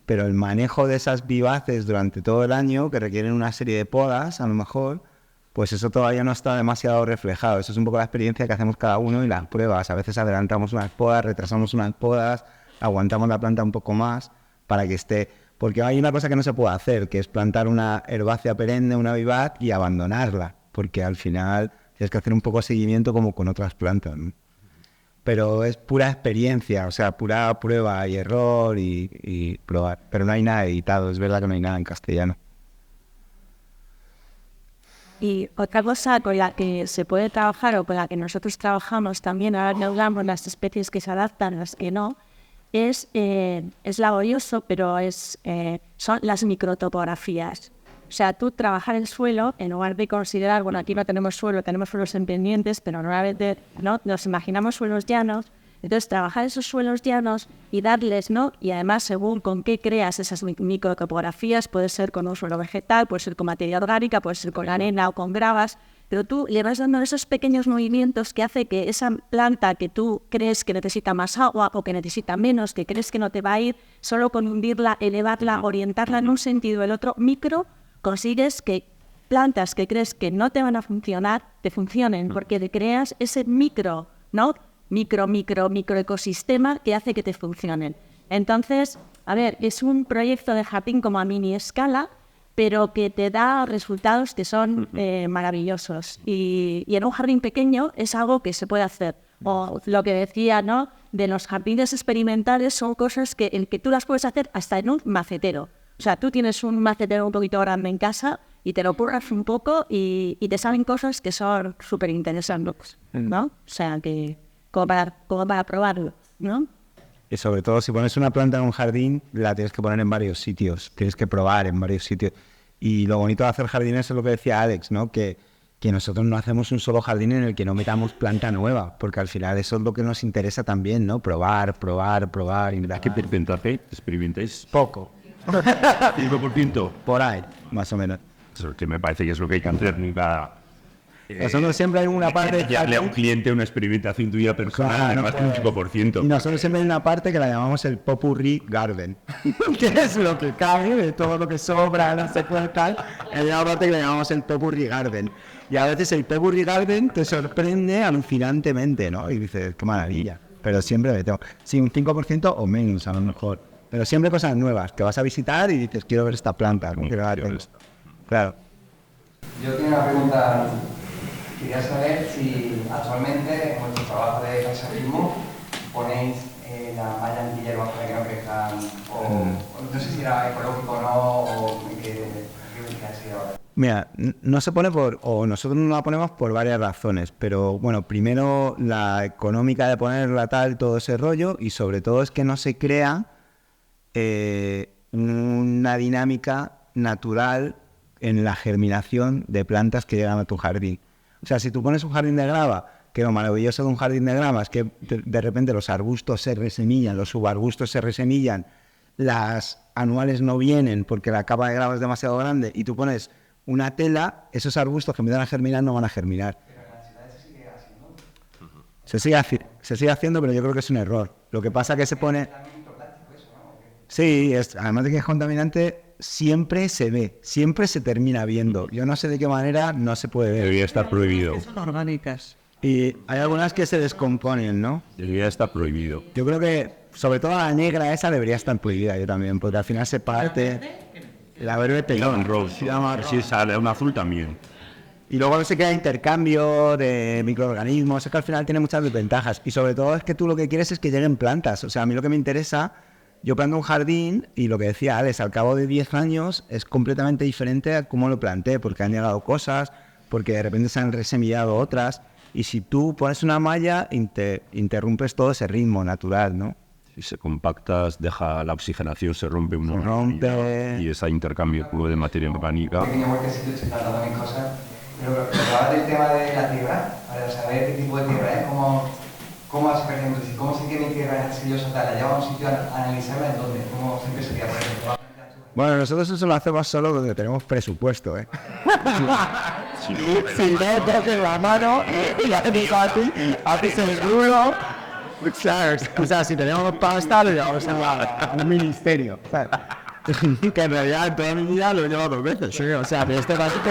el manejo de esas vivaces durante todo el año, que requieren una serie de podas, a lo mejor, pues eso todavía no está demasiado reflejado. Eso es un poco la experiencia que hacemos cada uno y las pruebas. A veces adelantamos unas podas, retrasamos unas podas, aguantamos la planta un poco más para que esté... Porque hay una cosa que no se puede hacer, que es plantar una herbácea perenne, una vivaz, y abandonarla, porque al final tienes que hacer un poco de seguimiento como con otras plantas, ¿no? Pero es pura experiencia, o sea, pura prueba y error y probar. Pero no hay nada editado, es verdad que no hay nada en castellano. Y otra cosa con la que se puede trabajar o con la que nosotros trabajamos también, ahora no hablamos de las especies que se adaptan, las que no, es laborioso, pero son las microtopografías. O sea, tú trabajar el suelo, en lugar de considerar, bueno, aquí no tenemos suelo, tenemos suelos en pendientes, pero normalmente no nos imaginamos suelos llanos. Entonces, trabajar esos suelos llanos y darles, ¿no? Y además, según con qué creas esas microtopografías, puede ser con un suelo vegetal, puede ser con materia orgánica, puede ser con arena o con gravas, pero tú le vas dando esos pequeños movimientos que hace que esa planta que tú crees que necesita más agua o que necesita menos, que crees que no te va a ir, solo con hundirla, elevarla, orientarla en un sentido o el otro, consigues que plantas que crees que no te van a funcionar, te funcionen, porque te creas ese micro ecosistema que hace que te funcionen. Entonces, a ver, es un proyecto de jardín como a mini escala, pero que te da resultados que son maravillosos. Y en un jardín pequeño es algo que se puede hacer. O lo que decía, ¿no?, de los jardines experimentales son cosas que tú las puedes hacer hasta en un macetero. O sea, tú tienes un macetero un poquito grande en casa y te lo curras un poco y te salen cosas que son súper interesantes, ¿no? O sea, que como para probarlo, ¿no? Y sobre todo, si pones una planta en un jardín, la tienes que poner en varios sitios, tienes que probar en varios sitios. Y lo bonito de hacer jardines es lo que decía Alex, ¿no? Que nosotros no hacemos un solo jardín en el que no metamos planta nueva, porque al final eso es lo que nos interesa también, ¿no? Probar. ¿Qué porcentaje experimentáis? Poco. 5%. Por ahí, más o menos. Eso que me parece que es lo que hay que hacer nunca. Nosotros siempre hay una parte... darle a un cliente una experimentación tuya personal de más de un 5%. Y nosotros siempre hay una parte que la llamamos el Popurrí Garden, que es lo que cabe de todo lo que sobra, no sé qué tal. Hay una parte que la llamamos el Popurrí Garden. Y a veces el Popurrí Garden te sorprende alucinantemente, ¿no? Y dices, qué maravilla. Pero siempre metemos, sí, un 5% o menos a lo mejor. Pero siempre cosas nuevas, que vas a visitar y dices, quiero ver esta planta. Claro. Yo tengo una pregunta. Quería saber si actualmente en vuestro trabajo de paisajismo ponéis la malla antihierbas para que no crezcan, o no sé si era ecológico o no, o qué ha sido ahora. Mira, no se pone o nosotros no la ponemos por varias razones, pero bueno, primero la económica de ponerla tal, todo ese rollo, y sobre todo es que no se crea una dinámica natural en la germinación de plantas que llegan a tu jardín. O sea, si tú pones un jardín de grava, que lo maravilloso de un jardín de grava es que de repente los arbustos se resemillan, los subarbustos se resemillan, las anuales no vienen porque la capa de grava es demasiado grande y tú pones una tela, esos arbustos que empiezan a germinar no van a germinar. Pero en las ciudades se sigue haciendo. Se sigue haciendo, pero yo creo que es un error. Lo que pasa es que se pone... Sí, además de que es contaminante, siempre se ve, siempre se termina viendo. Yo no sé de qué manera no se puede ver. Debería estar prohibido. Son orgánicas. Y hay algunas que se descomponen, ¿no? Debería estar prohibido. Yo creo que, sobre todo la negra esa, debería estar prohibida yo también, porque al final se parte... La verde pelón. Sí, sale un azul también. Y luego no se queda intercambio de microorganismos, es que al final tiene muchas desventajas. Y sobre todo es que tú lo que quieres es que lleguen plantas. O sea, a mí lo que me interesa... Yo planto un jardín y lo que decía Alex, al cabo de 10 años es completamente diferente a cómo lo planté, porque han llegado cosas, porque de repente se han resemillado otras, y si tú pones una malla, interrumpes todo ese ritmo natural, ¿no? Si se compacta, deja la oxigenación, se rompe uno. Se rompe. Y ese intercambio de materia orgánica. Pequeño huertecito, estoy plantando mis cosas. Pero hablabas del tema de la tierra, para saber qué tipo de tierra es, cómo se, por ejemplo, cómo se tiene tierra en Arcillosa tal, la lleva a un sitio a analizarla en dónde, cómo siempre sería, por ejemplo. Bueno, nosotros eso lo hacemos solo donde tenemos presupuesto, ¿eh? Si no, toques la mano y haces el rulo. O sea, si tenemos pasta, lo llevamos a un ministerio. Que en realidad toda mi vida lo he llevado 2 veces, ¿sí? O sea, pero este básico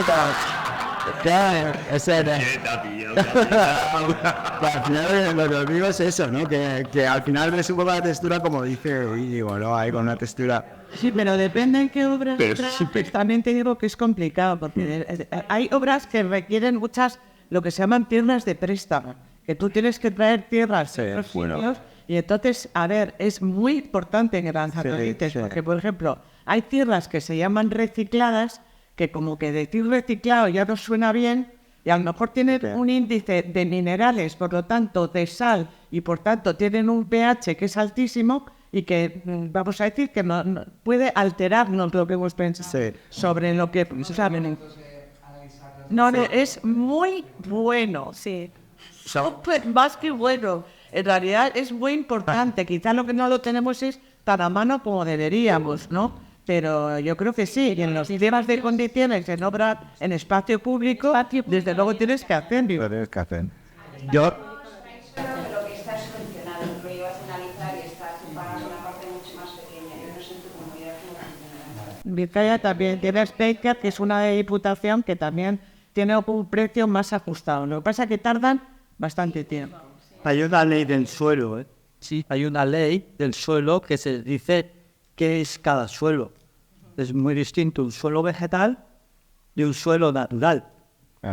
al final lo que os digo es eso, ¿no? Que al final ves un poco la textura como dice Íñigo, ¿no? Ahí con una textura... Sí, pero depende en qué obras también te digo que es complicado, porque hay obras que requieren muchas, lo que se llaman tierras de préstamo, que tú tienes que traer tierras de otros sitios, y entonces, a ver, es muy importante que las analices, porque, por ejemplo, hay tierras que se llaman recicladas, que como que decir reciclado ya no suena bien, y a lo mejor tienen un índice de minerales, por lo tanto de sal, y por tanto tienen un pH que es altísimo, y que vamos a decir que no puede alterarnos lo que hemos pensado sobre lo que saben. No, es muy bueno, sí. Más que bueno. En realidad es muy importante. Quizás lo que no lo tenemos es tan a mano como deberíamos, ¿no? Pero yo creo que sí, y en los temas de condiciones en obra, en espacio público, desde luego tienes que hacerlo. Tienes que hacer. Yo... Lo que está subvencionado, lo llevas a analizar y estás pagando una parte mucho más pequeña. Yo no sé en tu comunidad cómo funciona. Vizcaya también tiene Speicher, que es una diputación que también tiene un precio más ajustado. Lo que pasa es que tardan bastante tiempo. Hay una ley del suelo, ¿eh? Sí, hay una ley del suelo que se dice qué es cada suelo. Es muy distinto un suelo vegetal de un suelo natural.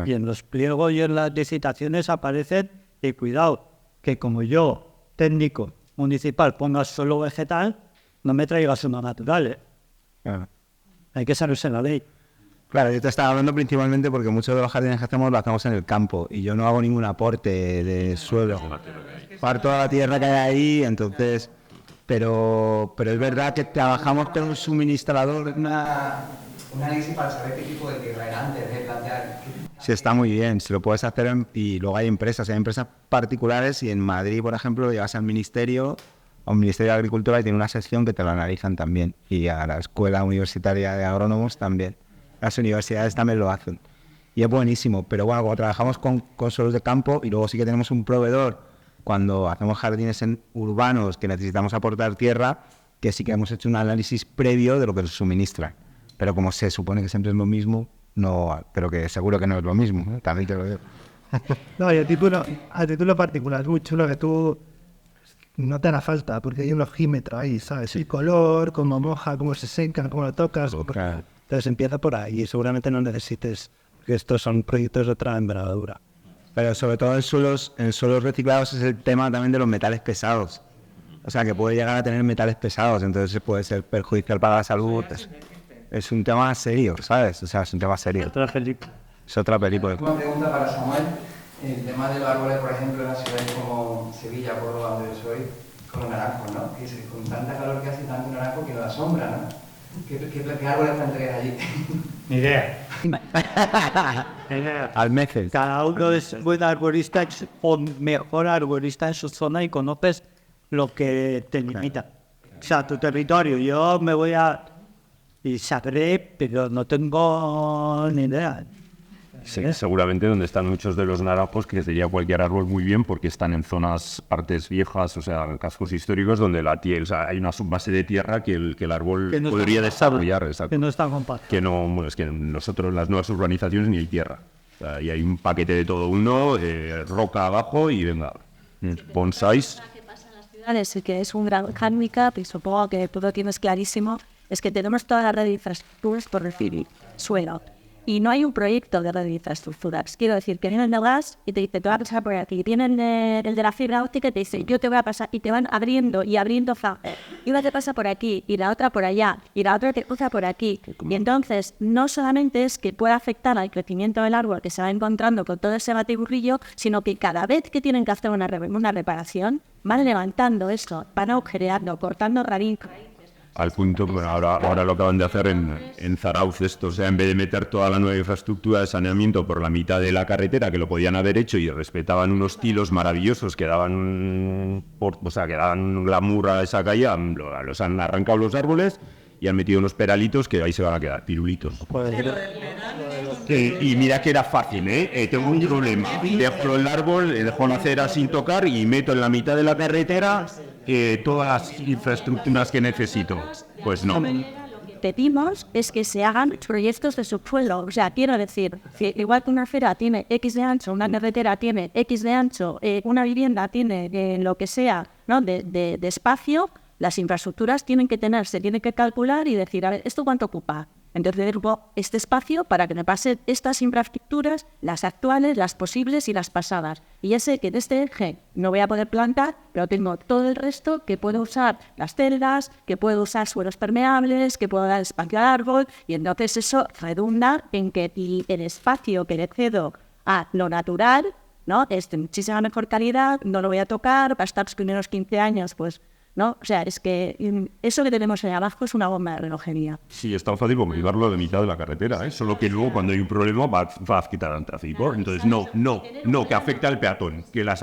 Y en los pliegos y en las licitaciones aparecen, y cuidado, que como yo, técnico municipal, ponga suelo vegetal, no me traigas uno natural, ¿eh? Hay que salirse la ley. Claro, yo te estaba hablando principalmente porque muchos de los jardines que hacemos lo hacemos en el campo y yo no hago ningún aporte de suelo. Parto a la tierra que hay ahí, entonces... Pero es verdad que trabajamos con un suministrador. Un análisis para saber qué tipo de tierra era antes de plantear. Sí, está muy bien, se lo puedes hacer y luego hay empresas particulares y en Madrid, por ejemplo, lo llevas al ministerio, a un ministerio de Agricultura y tiene una sección que te lo analizan también y a la Escuela Universitaria de Agrónomos también. Las universidades también lo hacen y es buenísimo, pero bueno, cuando trabajamos con suelos de campo y luego sí que tenemos un proveedor cuando hacemos jardines urbanos que necesitamos aportar tierra, que sí que hemos hecho un análisis previo de lo que nos suministran. Pero como se supone que siempre es lo mismo, no, pero que seguro que no es lo mismo, ¿eh? También te lo digo. No, y a título particular, es muy chulo que tú no te hará falta, porque hay un ojímetro ahí, ¿sabes? El color, cómo moja, cómo se seca, cómo lo tocas. Entonces empieza por ahí y seguramente no necesites, porque estos son proyectos de otra envergadura. Pero sobre todo en suelos reciclados es el tema también de los metales pesados. O sea, que puede llegar a tener metales pesados, entonces puede ser perjudicial para la salud. Es un tema serio, ¿sabes? O sea, es un tema serio. Es otra película. Una pregunta para Samuel. El tema de los árboles, por ejemplo, en las ciudades como Sevilla, Córdoba, donde yo soy, con los naranjos, ¿no? Que con tanta calor que hace tanto naranjo que no da sombra, ¿no? ¿Qué árboles plantean allí? Ni idea. Almeces. Cada uno es buen arborista o mejor arborista en su zona y conoces lo que te limita. O sea, tu territorio. Yo me voy a... y sabré, pero no tengo ni idea. Sí, seguramente donde están muchos de los naranjos, que sería cualquier árbol muy bien, porque están en zonas, partes viejas, o sea, cascos históricos, donde la tierra, o sea, hay una subbase de tierra que el árbol no podría desarrollar. Exacto. Que no está compacto. Que no, bueno, es que nosotros en las nuevas urbanizaciones ni hay tierra. O sea, y hay un paquete de todo uno, roca abajo y venga, bonsáis. Y que es un gran hándicap, y supongo que tú lo tienes clarísimo, es que tenemos toda la red de infraestructuras por recibir suelo. Y no hay un proyecto de red de infraestructuras. Quiero decir, que viene el de gas y te dice, te voy a pasar por aquí. Viene el de la fibra óptica y te dice, yo te voy a pasar. Y te van abriendo y abriendo fases. Y una te pasa por aquí, y la otra por allá, y la otra te cruza por aquí. Y entonces, no solamente es que pueda afectar al crecimiento del árbol que se va encontrando con todo ese batiburrillo, sino que cada vez que tienen que hacer una reparación, van levantando esto, van agujereando, cortando raíces. Al punto, bueno, ahora lo acaban de hacer en Zarauz esto, o sea, en vez de meter toda la nueva infraestructura de saneamiento por la mitad de la carretera, que lo podían haber hecho y respetaban unos tilos maravillosos que daban, que daban un glamour a esa calle, los han arrancado los árboles y han metido unos peralitos que ahí se van a quedar, pirulitos. Y mira que era fácil, tengo un problema, dejo el árbol, dejo la acera sin tocar y meto en la mitad de la carretera todas las infraestructuras que necesito. Pues no. Pedimos es que se hagan proyectos de subsuelo, o sea, quiero decir, que igual que una acera tiene X de ancho, una carretera tiene X de ancho, una vivienda tiene lo que sea, ¿no? de espacio, las infraestructuras se tienen que calcular y decir, a ver, ¿esto cuánto ocupa? Entonces, este espacio para que me pasen estas infraestructuras, las actuales, las posibles y las pasadas. Y ya sé que en este eje no voy a poder plantar, pero tengo todo el resto que puedo usar las celdas, que puedo usar suelos permeables, que puedo dar espacio al árbol, y entonces eso redunda en que el espacio que le cedo a lo natural, ¿no? Es de muchísima mejor calidad, no lo voy a tocar, va a estar los primeros 15 años, pues, ¿no? O sea, es que eso que tenemos ahí abajo es una bomba de relojería. Sí, es tan fácil como llevarlo de mitad de la carretera, solo que luego cuando hay un problema va a quitar al tráfico. Entonces, no, que afecta al peatón, que las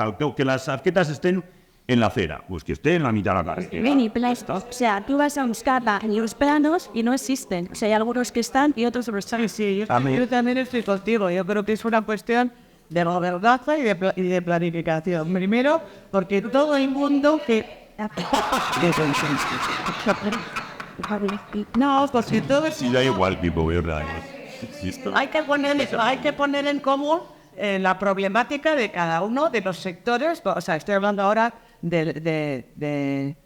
arquetas estén en la acera, pues que esté en la mitad de la carretera. O sea, tú vas a buscarla en los planos y no existen. O sea, hay algunos que están y otros no están. Sí, yo también estoy contigo. Yo creo que es una cuestión de gobernanza y de planificación. Primero, porque todo el mundo que... No, porque todo es... Sí, da igual, tipo, ¿verdad? Hay que poner en común la problemática de cada uno de los sectores. O sea, estoy hablando ahora de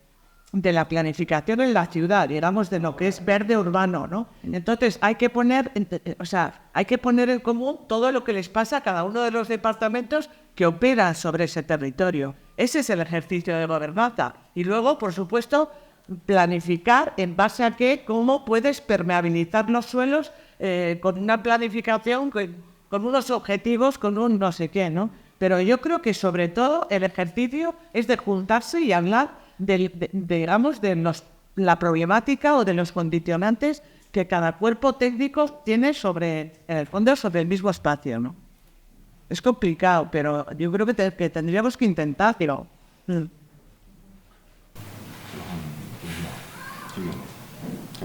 la planificación en la ciudad, digamos, de lo que es verde urbano, ¿no? Entonces hay que poner en común todo lo que les pasa a cada uno de los departamentos que operan sobre ese territorio. Ese es el ejercicio de gobernanza. Y luego, por supuesto, planificar en base a cómo puedes permeabilizar los suelos con una planificación, con unos objetivos, con un no sé qué, ¿no? Pero yo creo que sobre todo el ejercicio es de juntarse y hablar de la problemática o de los condicionantes que cada cuerpo técnico tiene en el fondo, sobre el mismo espacio, ¿no? Es complicado, pero yo creo que tendríamos que intentarlo. Que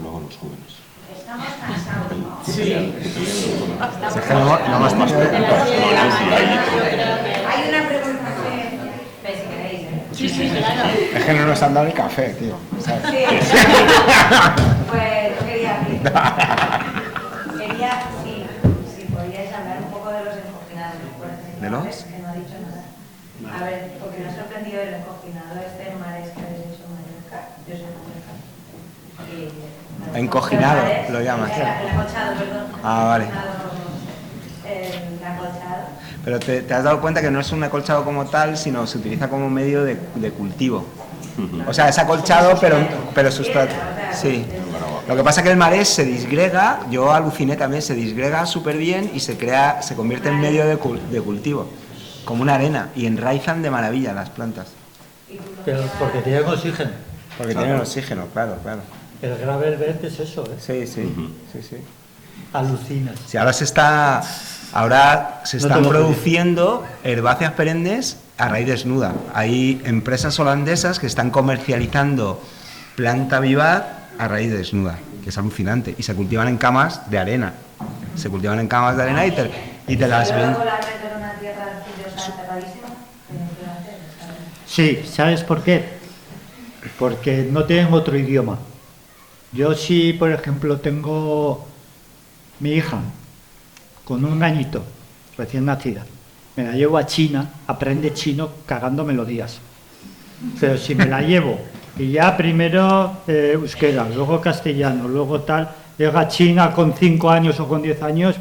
lo hagan los jóvenes. Estamos cansados, ¿no? Sí. Hay una pregunta que, si queréis. Sí, claro. Es que no nos han dado el café, tío. ¿Sabes? Sí. Pues no quería abrir. Quería, si podíais hablar un poco de los encojinados. ¿De los? Que no ha dicho nada. A ver, porque me ha sorprendido el encoginado en Mares que habéis hecho en Mallorca. Yo soy Mallorca. Encoginado, lo llamas. El acolchado, perdón. Ah, vale. El acolchado. Pero te has dado cuenta que no es un acolchado como tal, sino se utiliza como medio de cultivo. O sea, es acolchado, pero sustrato. Sí. Lo que pasa es que el marés se disgrega, yo aluciné también, se disgrega súper bien y se convierte en medio de cultivo, como una arena, y enraizan de maravilla las plantas. Pero porque tienen oxígeno. Porque tienen oxígeno, claro. El gravel verde es eso, ¿eh? Sí. Alucinas. Sí, ahora se están produciendo herbáceas perennes a raíz desnuda. Hay empresas holandesas que están comercializando planta vivar a raíz desnuda, que es alucinante. Y se cultivan en camas de arena. Y te las ven. Sí, ¿sabes por qué? Porque no tienen otro idioma. Yo sí, por ejemplo, tengo mi hija con 1 añito, recién nacida. Me la llevo a China, aprende chino cagando melodías. Pero si me la llevo y ya primero euskera, luego castellano, luego tal, llega a China con 5 años o con 10 años,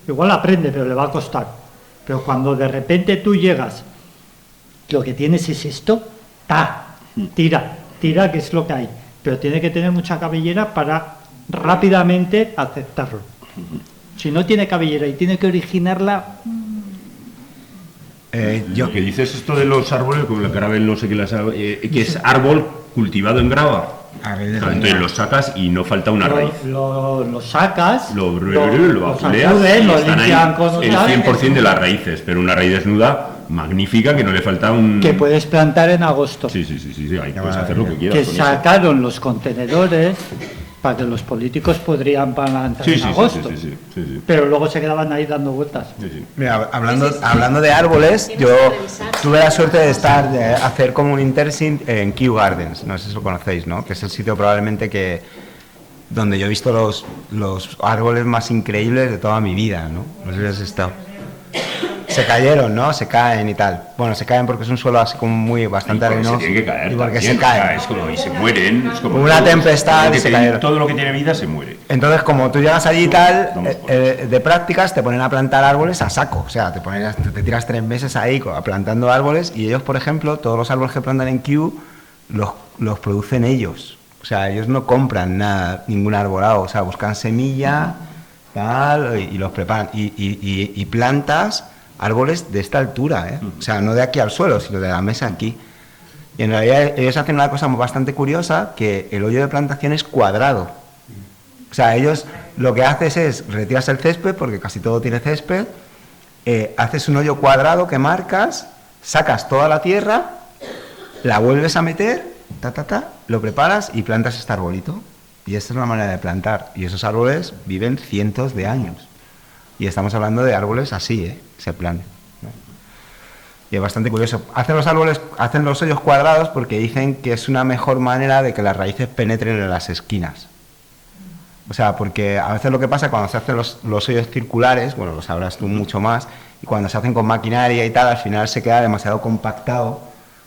igual aprende, pero le va a costar. Pero cuando de repente tú llegas, lo que tienes es esto, tira, que es lo que hay. Pero tiene que tener mucha cabellera para rápidamente aceptarlo. Si no tiene cabellera y tiene que originarla, Yo que dices esto de los árboles, como la gravel, no sé qué, que es árbol cultivado en grava. Entonces lo sacas y no falta una raíz. Lo sacas, lo apuleas y lo están ahí limpian con el 100% de las raíces, pero una raíz desnuda magnífica que no le falta un... que puedes plantar en agosto. Sí, ahí puedes hacer lo que quieras. Que con sacaron los contenedores para que los políticos podrían plantar en agosto. Sí. Pero luego se quedaban ahí dando vueltas. Mira, hablando de árboles, yo tuve la suerte de hacer como un internship en Kew Gardens, no sé si lo conocéis, ¿no? Que es el sitio probablemente donde yo he visto los árboles más increíbles de toda mi vida, ¿no? No sé si has estado. Se cayeron, ¿no? Se caen y tal. Bueno, se caen porque es un suelo así como bastante arenoso. Se tienen que caer. Y porque también, se caen. Es como, y se mueren. Es como una tempestad y se cayeron. Todo lo que tiene vida se muere. Entonces, como tú llegas allí y tal, de prácticas te ponen a plantar árboles a saco. O sea, te tiras 3 meses ahí plantando árboles y ellos, por ejemplo, todos los árboles que plantan en Kew los producen ellos. O sea, ellos no compran nada, ningún arbolado. O sea, buscan semilla, tal, y los preparan. Y plantas árboles de esta altura, o sea, no de aquí al suelo, sino de la mesa aquí. Y en realidad ellos hacen una cosa bastante curiosa, que el hoyo de plantación es cuadrado. O sea, ellos lo que haces es, retiras el césped, porque casi todo tiene césped, haces un hoyo cuadrado que marcas, sacas toda la tierra, la vuelves a meter, lo preparas y plantas este arbolito. Y esta es la manera de plantar. Y esos árboles viven cientos de años. Y estamos hablando de árboles así, ese plan, ¿no? Y es bastante curioso. Hacen los hoyos cuadrados porque dicen que es una mejor manera de que las raíces penetren en las esquinas. O sea, porque a veces lo que pasa cuando se hacen los hoyos circulares, bueno, lo sabrás tú mucho más, y cuando se hacen con maquinaria y tal, al final se queda demasiado compactado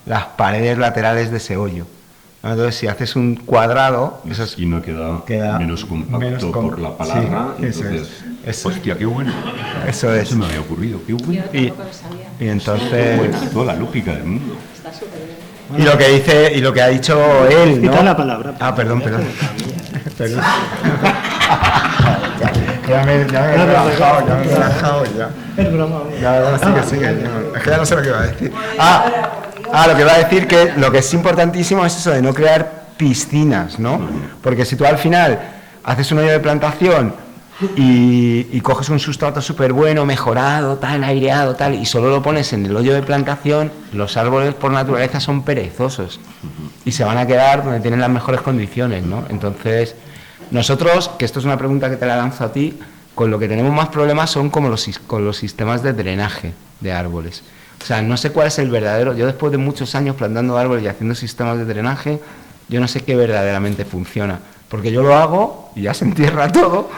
las paredes laterales de ese hoyo. Entonces, si haces un cuadrado, eso es, y no queda menos compacto por la palabra. Sí, entonces, hostia, qué bueno. Eso es. Eso me había ocurrido, qué bueno. Y entonces, bueno, toda la lúpica del mundo. Está súper bien. Y lo que ha dicho él, ¿no? Quita la palabra. Perdón. Ya me he relajado ya. Es broma. Sigue. Es que ya no sé lo que iba a decir. Lo que va a decir que lo que es importantísimo es eso de no crear piscinas, ¿no? Porque si tú al final haces un hoyo de plantación y coges un sustrato súper bueno, mejorado, tal, aireado, tal, y solo lo pones en el hoyo de plantación, los árboles por naturaleza son perezosos y se van a quedar donde tienen las mejores condiciones, ¿no? Entonces, nosotros, que esto es una pregunta que te la lanzo a ti, con lo que tenemos más problemas son como con los sistemas de drenaje de árboles. O sea, no sé cuál es el verdadero. Yo después de muchos años plantando árboles y haciendo sistemas de drenaje, yo no sé qué verdaderamente funciona. Porque yo lo hago y ya se entierra todo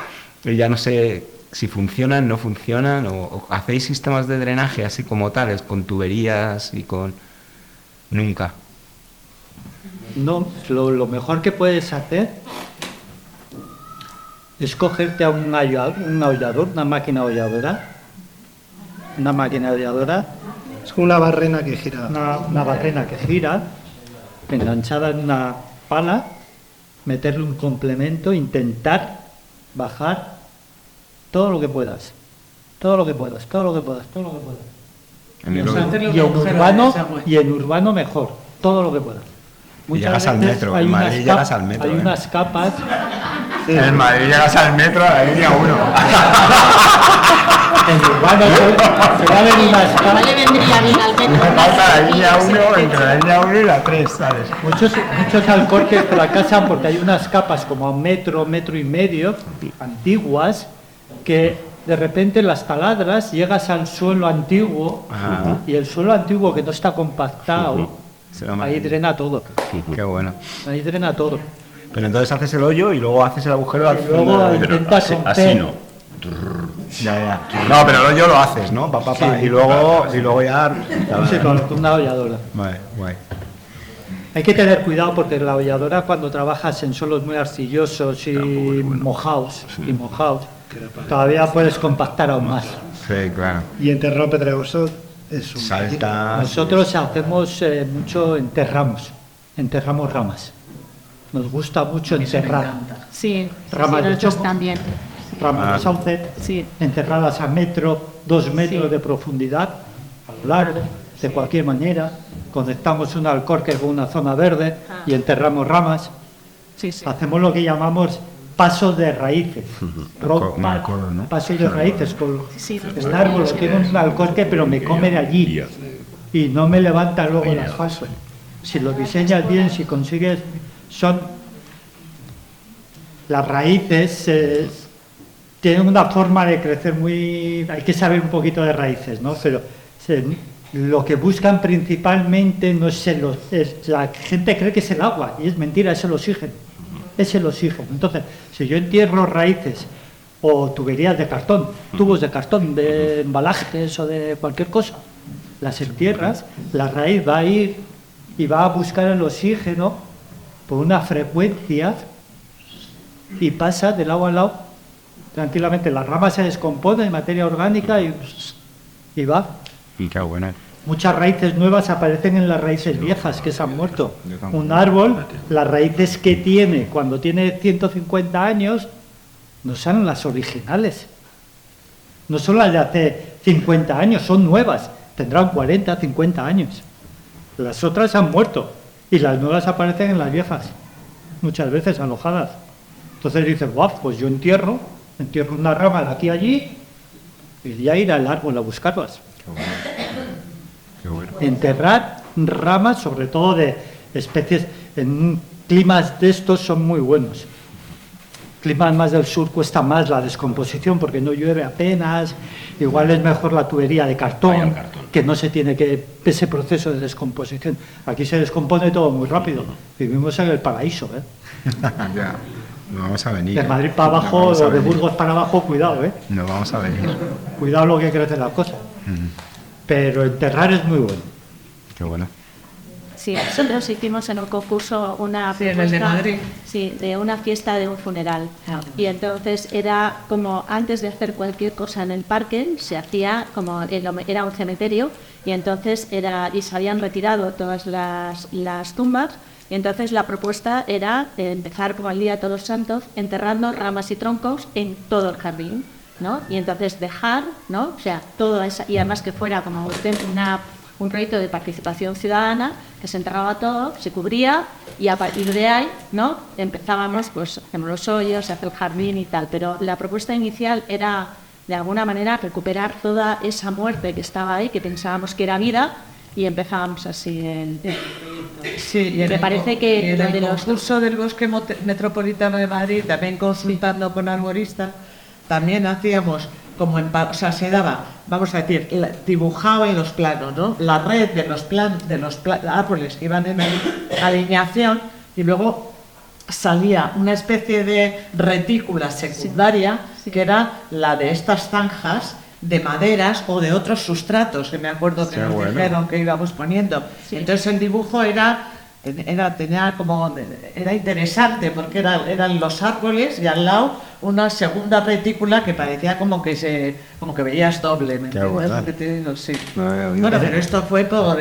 y ya no sé si funcionan, no funcionan, o hacéis sistemas de drenaje así como tales, con tuberías y con... Nunca. No, lo mejor que puedes hacer es cogerte a un aullador, una máquina aulladora, es como una barrena que gira. Una barrena que gira, enganchada en una pala, meterle un complemento, intentar bajar todo lo que puedas. Y en urbano mejor, todo lo que puedas. Llegas al metro, en Madrid llegas al metro. Hay unas capas. En Madrid llegas al metro a la línea 1. En urbano se van en unas capas. ¿Cuál le vendría bien al metro? Falta la línea 1, entre la línea 1 y la 3, ¿sabes? Muchos alcorques fracasan porque hay unas capas como a un metro y medio, antiguas, que de repente las taladras, llegas al suelo antiguo, y el suelo antiguo que no está compactado, ahí drena todo. Qué bueno. Ahí drena todo. Pero entonces haces el hoyo y luego haces el agujero al fondo. Luego intentas romper. Así no. Ya. No, pero el hoyo lo haces, ¿no? Sí, y luego ya... Sí, con una holladora. Vale, guay. Hay que tener cuidado porque la holladora, cuando trabajas en suelos muy arcillosos y mojados, todavía puedes compactar aún más. Sí, claro. Y en terreno pedregoso es un... Salta... Nosotros hacemos mucho, enterramos ramas. Nos gusta mucho enterrar. Sí, ramas de chopo, también. Ramas de sauce, enterradas a 1-2 metros de profundidad, a lo largo, de cualquier manera. Conectamos un alcorque con una zona verde y enterramos ramas. Hacemos lo que llamamos pasos de raíces. Pasos de raíces. El árbol tiene un alcorque, pero me come de allí y no me levanta luego el asfalto. Si lo diseñas bien, si consigues, las raíces tienen una forma de crecer muy... Hay que saber un poquito de raíces, ¿no? Pero lo que buscan principalmente no es la gente cree que es el agua, y es mentira, es el oxígeno. Es el oxígeno. Entonces, si yo entierro raíces o tuberías de cartón, tubos de cartón, de embalajes o de cualquier cosa, las entierras, la raíz va a ir y va a buscar el oxígeno por una frecuencia y pasa del lado al lado tranquilamente. La rama se descompone en materia orgánica y va. Y qué bueno. Muchas raíces nuevas aparecen en las raíces viejas que se han muerto. Un árbol, las raíces que tiene cuando tiene 150 años, no son las originales. No son las de hace 50 años, son nuevas. Tendrán 40, 50 años. Las otras han muerto y las nuevas aparecen en las viejas, muchas veces alojadas. Entonces dices, guau, pues yo entierro una rama de aquí a allí y ya ir al árbol a buscarlas. Qué bueno. Enterrar ramas, sobre todo de especies en climas de estos, son muy buenos. Climas más del sur cuesta más la descomposición porque no llueve apenas. Igual es mejor la tubería de cartón, que no se tiene que ese proceso de descomposición. Aquí se descompone todo muy rápido. Vivimos en el paraíso, ¿eh? Ya, no vamos a venir. De Madrid para abajo o de Burgos para abajo, cuidado, ¿eh? No vamos a venir. Cuidado lo que crece la cosa. Pero enterrar es muy bueno. Qué bueno. Sí, nosotros hicimos en un concurso una en el de Madrid. Sí, de una fiesta de un funeral. Y entonces era como antes de hacer cualquier cosa en el parque, se hacía como era un cementerio y entonces y se habían retirado todas las tumbas. Y entonces la propuesta era empezar como el Día de Todos los Santos enterrando ramas y troncos en todo el jardín, ¿no? Y entonces dejar, ¿no? O sea, todo eso, y además que fuera como un proyecto de participación ciudadana, que se enterraba todo, se cubría y a partir de ahí, ¿no? Empezábamos, pues, hacemos los hoyos, se hace el jardín y tal, pero la propuesta inicial era, de alguna manera, recuperar toda esa muerte que estaba ahí, que pensábamos que era vida, y empezábamos así el Sí, y me parece que en el de los concurso del Bosque Metropolitano de Madrid, también consultando con arboristas, también hacíamos como o sea, se daba, vamos a decir, dibujado en los planos, ¿no? La red de los árboles que iban en alineación y luego salía una especie de retícula secundaria que era la de estas zanjas de maderas o de otros sustratos que me acuerdo que nos dijeron que íbamos poniendo. Entonces el dibujo era interesante porque eran los árboles y al lado una segunda retícula que parecía como que veías doble. ¿Me entiendes? Sí. Bueno, pero esto fue por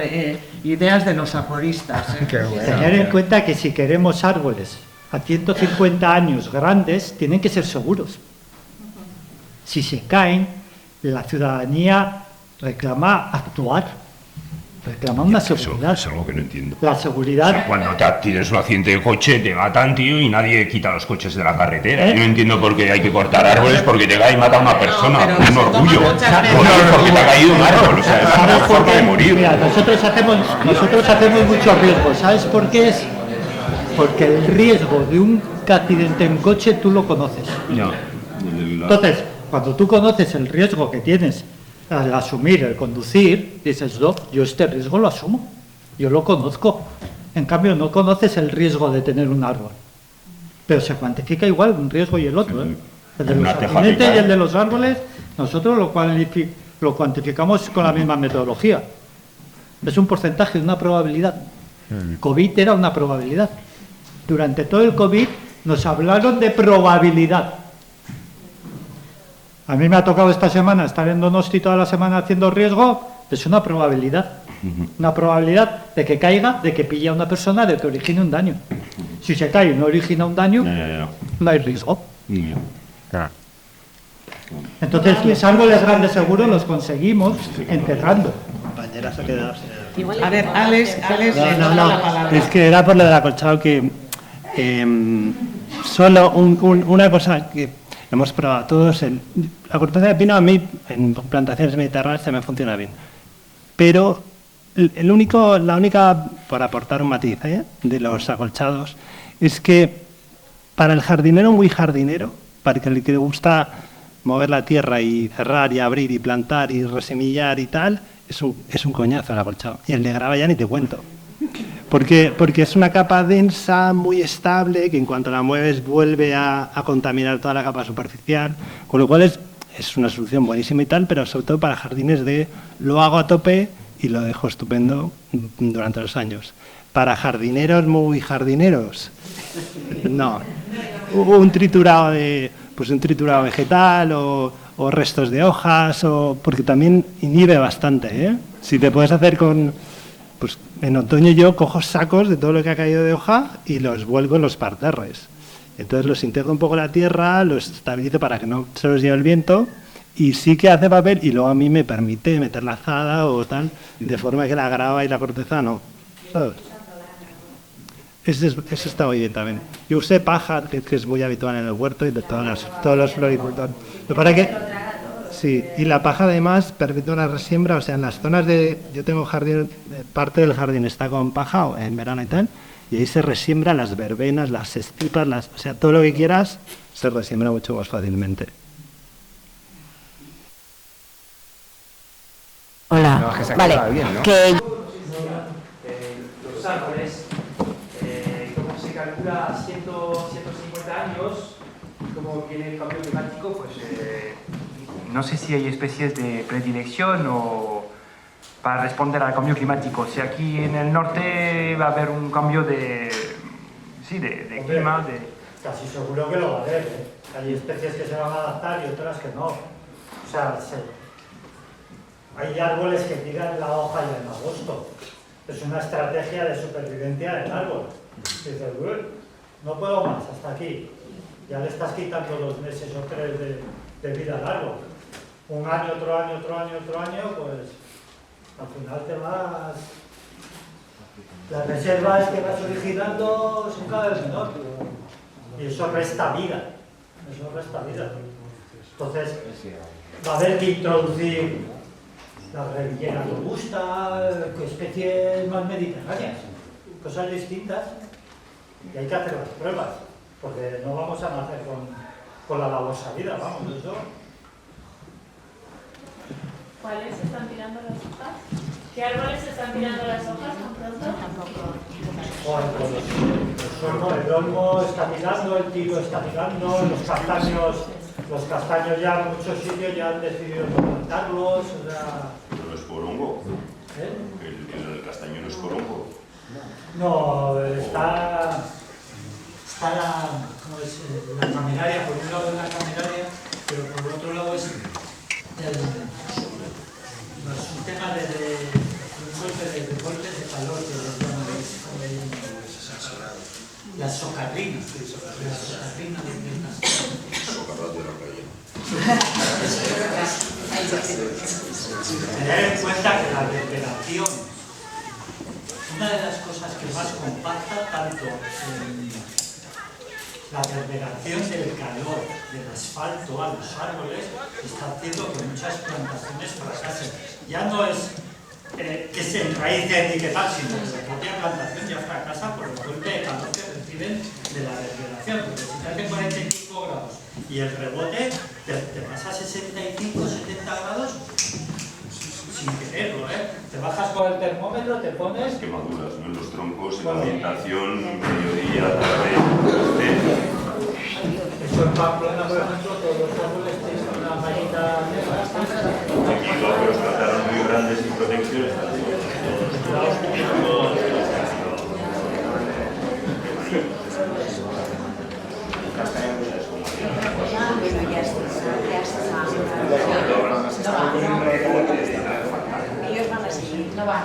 ideas de los arboristas. Tener en cuenta que si queremos árboles a 150 años grandes, tienen que ser seguros. Si se caen, la ciudadanía reclama actuar, reclama una seguridad. Eso es algo que no entiendo. La seguridad... O sea, cuando tienes un accidente de coche, te matan, tío, y nadie quita los coches de la carretera. Yo no entiendo por qué hay que cortar árboles porque te cae y mata a una persona. Un orgullo. Porque te ha caído un árbol. O sea, es una forma de morir. Mira, nosotros hacemos muchos riesgos. ¿Sabes por qué es? Porque el riesgo de un accidente en coche tú lo conoces. Entonces, cuando tú conoces el riesgo que tienes al asumir el conducir, dices, no, yo este riesgo lo asumo, yo lo conozco. En cambio, no conoces el riesgo de tener un árbol. Pero se cuantifica igual un riesgo y el otro. ¿Eh? El de los accidentes y el de los árboles, nosotros lo cuantificamos con la misma metodología. Es un porcentaje, una probabilidad. COVID era una probabilidad. Durante todo el COVID nos hablaron de probabilidad. A mí me ha tocado esta semana estar en Donosti toda la semana haciendo riesgo, es una probabilidad. Una probabilidad de que caiga, de que pille a una persona, de que origine un daño. Si se cae y no origina un daño, no hay riesgo. Entonces, los árboles grandes seguros los conseguimos enterrando. compañera se ha quedado sin... A ver, Alex, No, la palabra. es que era por lo del acolchado que solo una cosa que hemos probado todos, la corteza de pino a mí en plantaciones mediterráneas se me funciona bien, pero la única, por aportar un matiz de los acolchados, es que para el jardinero muy jardinero, para el que le gusta mover la tierra y cerrar y abrir y plantar y resemillar y tal, es un coñazo el acolchado. Y el de grava ya ni te cuento. Porque es una capa densa, muy estable, que en cuanto la mueves vuelve a contaminar toda la capa superficial, con lo cual es una solución buenísima y tal, pero sobre todo para jardines lo hago a tope y lo dejo estupendo durante los años. Para jardineros muy jardineros, no. Un triturado vegetal o restos de hojas, porque también inhibe bastante. Si te puedes hacer pues en otoño yo cojo sacos de todo lo que ha caído de hoja y los vuelvo en los parterres. Entonces los integro un poco en la tierra, los estabilizo para que no se los lleve el viento y sí que hace papel y luego a mí me permite meter la azada o tal, de forma que la grava y la corteza no. ¿Sabes? Eso está muy bien también. Yo usé paja, que es muy habitual en el huerto y de todos los floricultores. Lo para que sí, y la paja además permite una resiembra, o sea, en las zonas yo tengo jardín, parte del jardín está con paja en verano y tal, y ahí se resiembran las verbenas, las estipas, o sea, todo lo que quieras se resiembra mucho más fácilmente. Hola, No, que se vale, acaba bien, ¿no? que Los árboles, como se calcula 150 años, como viene el cambio climático, pues no sé si hay especies de predilección o para responder al cambio climático. Si aquí en el norte va a haber un cambio de clima, Casi seguro que lo va a haber, Hay especies que se van a adaptar y otras que no. O sea, hay árboles que tiran la hoja ya en agosto. Es una estrategia de supervivencia del árbol. Dices, no puedo más, hasta aquí. Ya le estás quitando 2 meses o 3 de vida al árbol. Un año, otro año, pues al final te vas... Las reservas que vas originando son cada vez menor. Y eso resta vida. Entonces, va a haber que introducir la revillera robusta, especies más mediterráneas, cosas distintas, y hay que hacer las pruebas, porque no vamos a nacer con la babosa vida, vamos, eso. ¿Cuáles se están tirando las hojas? ¿Qué árboles se están tirando las hojas tan pronto? Tampoco. El olmo está tirando, el tilo está tirando, los castaños ya en muchos sitios ya han decidido no plantarlos, o sea... ¿Pero no es por hongo? ¿El castaño no es por hongo? No, está la caminaria, por un lado es la caminaria, pero por el otro lado es un tema de golpes de calor que les llaman las socarrinas. Tener en cuenta que la reverberación, una de las cosas que más compacta tanto la reverberación del calor del asfalto a los árboles está haciendo que muchas plantaciones fracasen. Ya no es que se enraícen y que tal, sino que la propia plantación ya fracasa por el golpe de calor que reciben de la reverberación, porque si te hace 45 grados y el rebote te pasa a 65, 70 grados sin quererlo, Te bajas con el termómetro, te pones... Quemaduras, ¿no? En los troncos, en la orientación, mediodía, tarde, Eso en Pamplona, por ejemplo, todos los árboles tienen una mallita negra. aquí los trataron muy grandes sin protección. Ellos van a seguir, no van.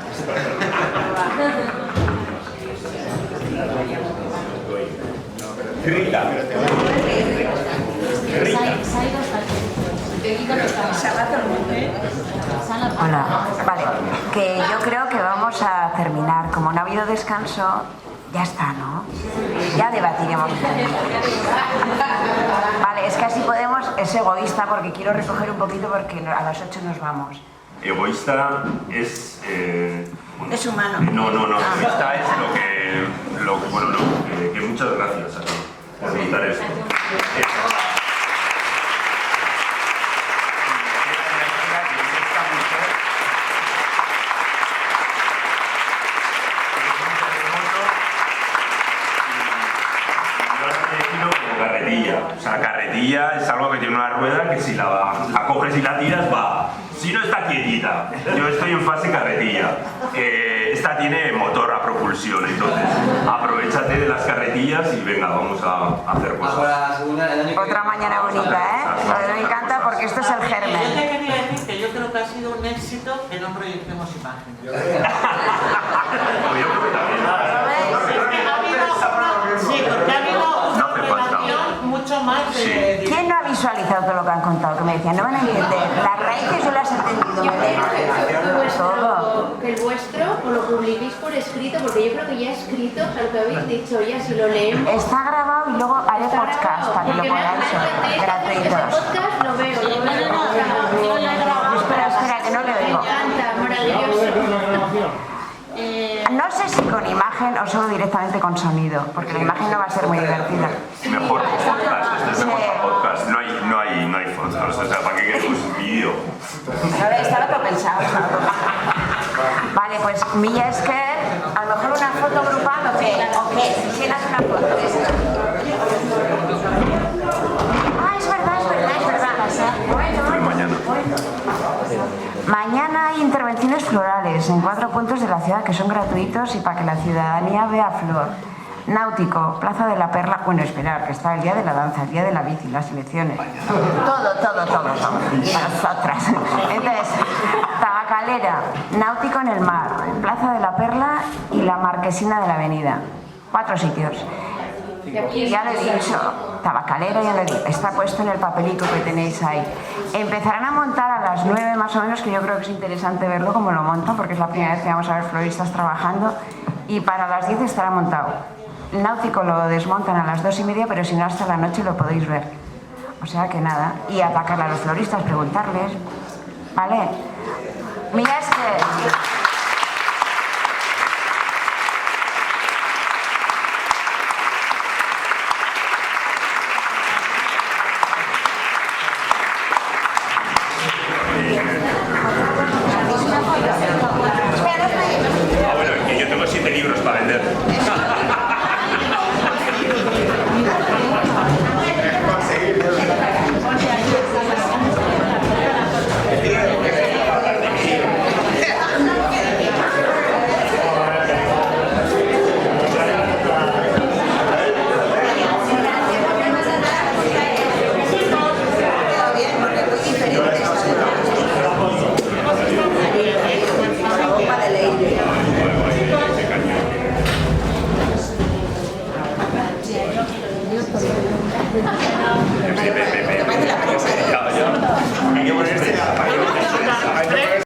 Rita. Se ha ido hasta aquí. Te digo que está. Se ha Hola. Vale, que yo creo que vamos a terminar. Como no ha habido descanso, ya está, ¿no? Ya debatiremos. Vale, es que así podemos, es egoísta porque quiero recoger un poquito porque a las 8 nos vamos. Egoísta es... Es humano. No, egoísta es que muchas gracias por preguntar eso. O sea, carretilla es algo que tiene una rueda que si la coges y la tiras va. Si no está quietita. Yo estoy en fase carretilla. Esta tiene motor a propulsión, entonces aprovechate de las carretillas y venga, vamos a hacer cosas. Otra mañana bonita, ¿eh? Me encanta porque esto es el Yo germen. te quería decir que yo creo que ha sido un éxito que no proyectemos imágenes. Sí, porque ha habido una relación mucho más de... ¿Quién no ha visualizado todo lo que han contado? Que me decían, no van a entender. Las raíces yo las he entendido. Yo creo que el vuestro o lo publiquéis por escrito, porque yo creo que ya escrito lo que habéis dicho, ya si lo leemos. Está grabado y luego haré podcast para que lo podáis gratuitos. Podcast lo veo, lo veo. Espera, que no le oigo. Me encanta, maravilloso. No sé si con imagen o solo directamente con sonido, porque la imagen no va a ser muy divertida. Mejor podcast, este es mejor podcast. No hay fotos, o sea, ¿para qué queremos vídeo? Estaba todo pensado. Vale, pues Milla Esker, a lo mejor una foto grupal o qué. ¿Quién hace una foto? Es verdad. Mañana hay intervenciones florales en 4 puntos de la ciudad que son gratuitos y para que la ciudadanía vea flor. Náutico, Plaza de la Perla, bueno, esperar, que está el día de la danza, el día de la bici, las elecciones. Todo. Nosotras. Entonces, Tabacalera, Náutico en el mar, Plaza de la Perla y la Marquesina de la Avenida. 4 sitios. Ya lo he dicho, Tabacalera, ya lo he dicho, está puesto en el papelito que tenéis ahí. Empezarán a montar a las 9 más o menos, que yo creo que es interesante verlo como lo montan, porque es la primera vez que vamos a ver floristas trabajando, y para las 10 estará montado. El Náutico lo desmontan a las 2:30, pero si no hasta la noche lo podéis ver. O sea que nada, y atacar a los floristas, preguntarles, ¿vale? Mira, es que... Que yo tengo 7 libros para vender. Pepe.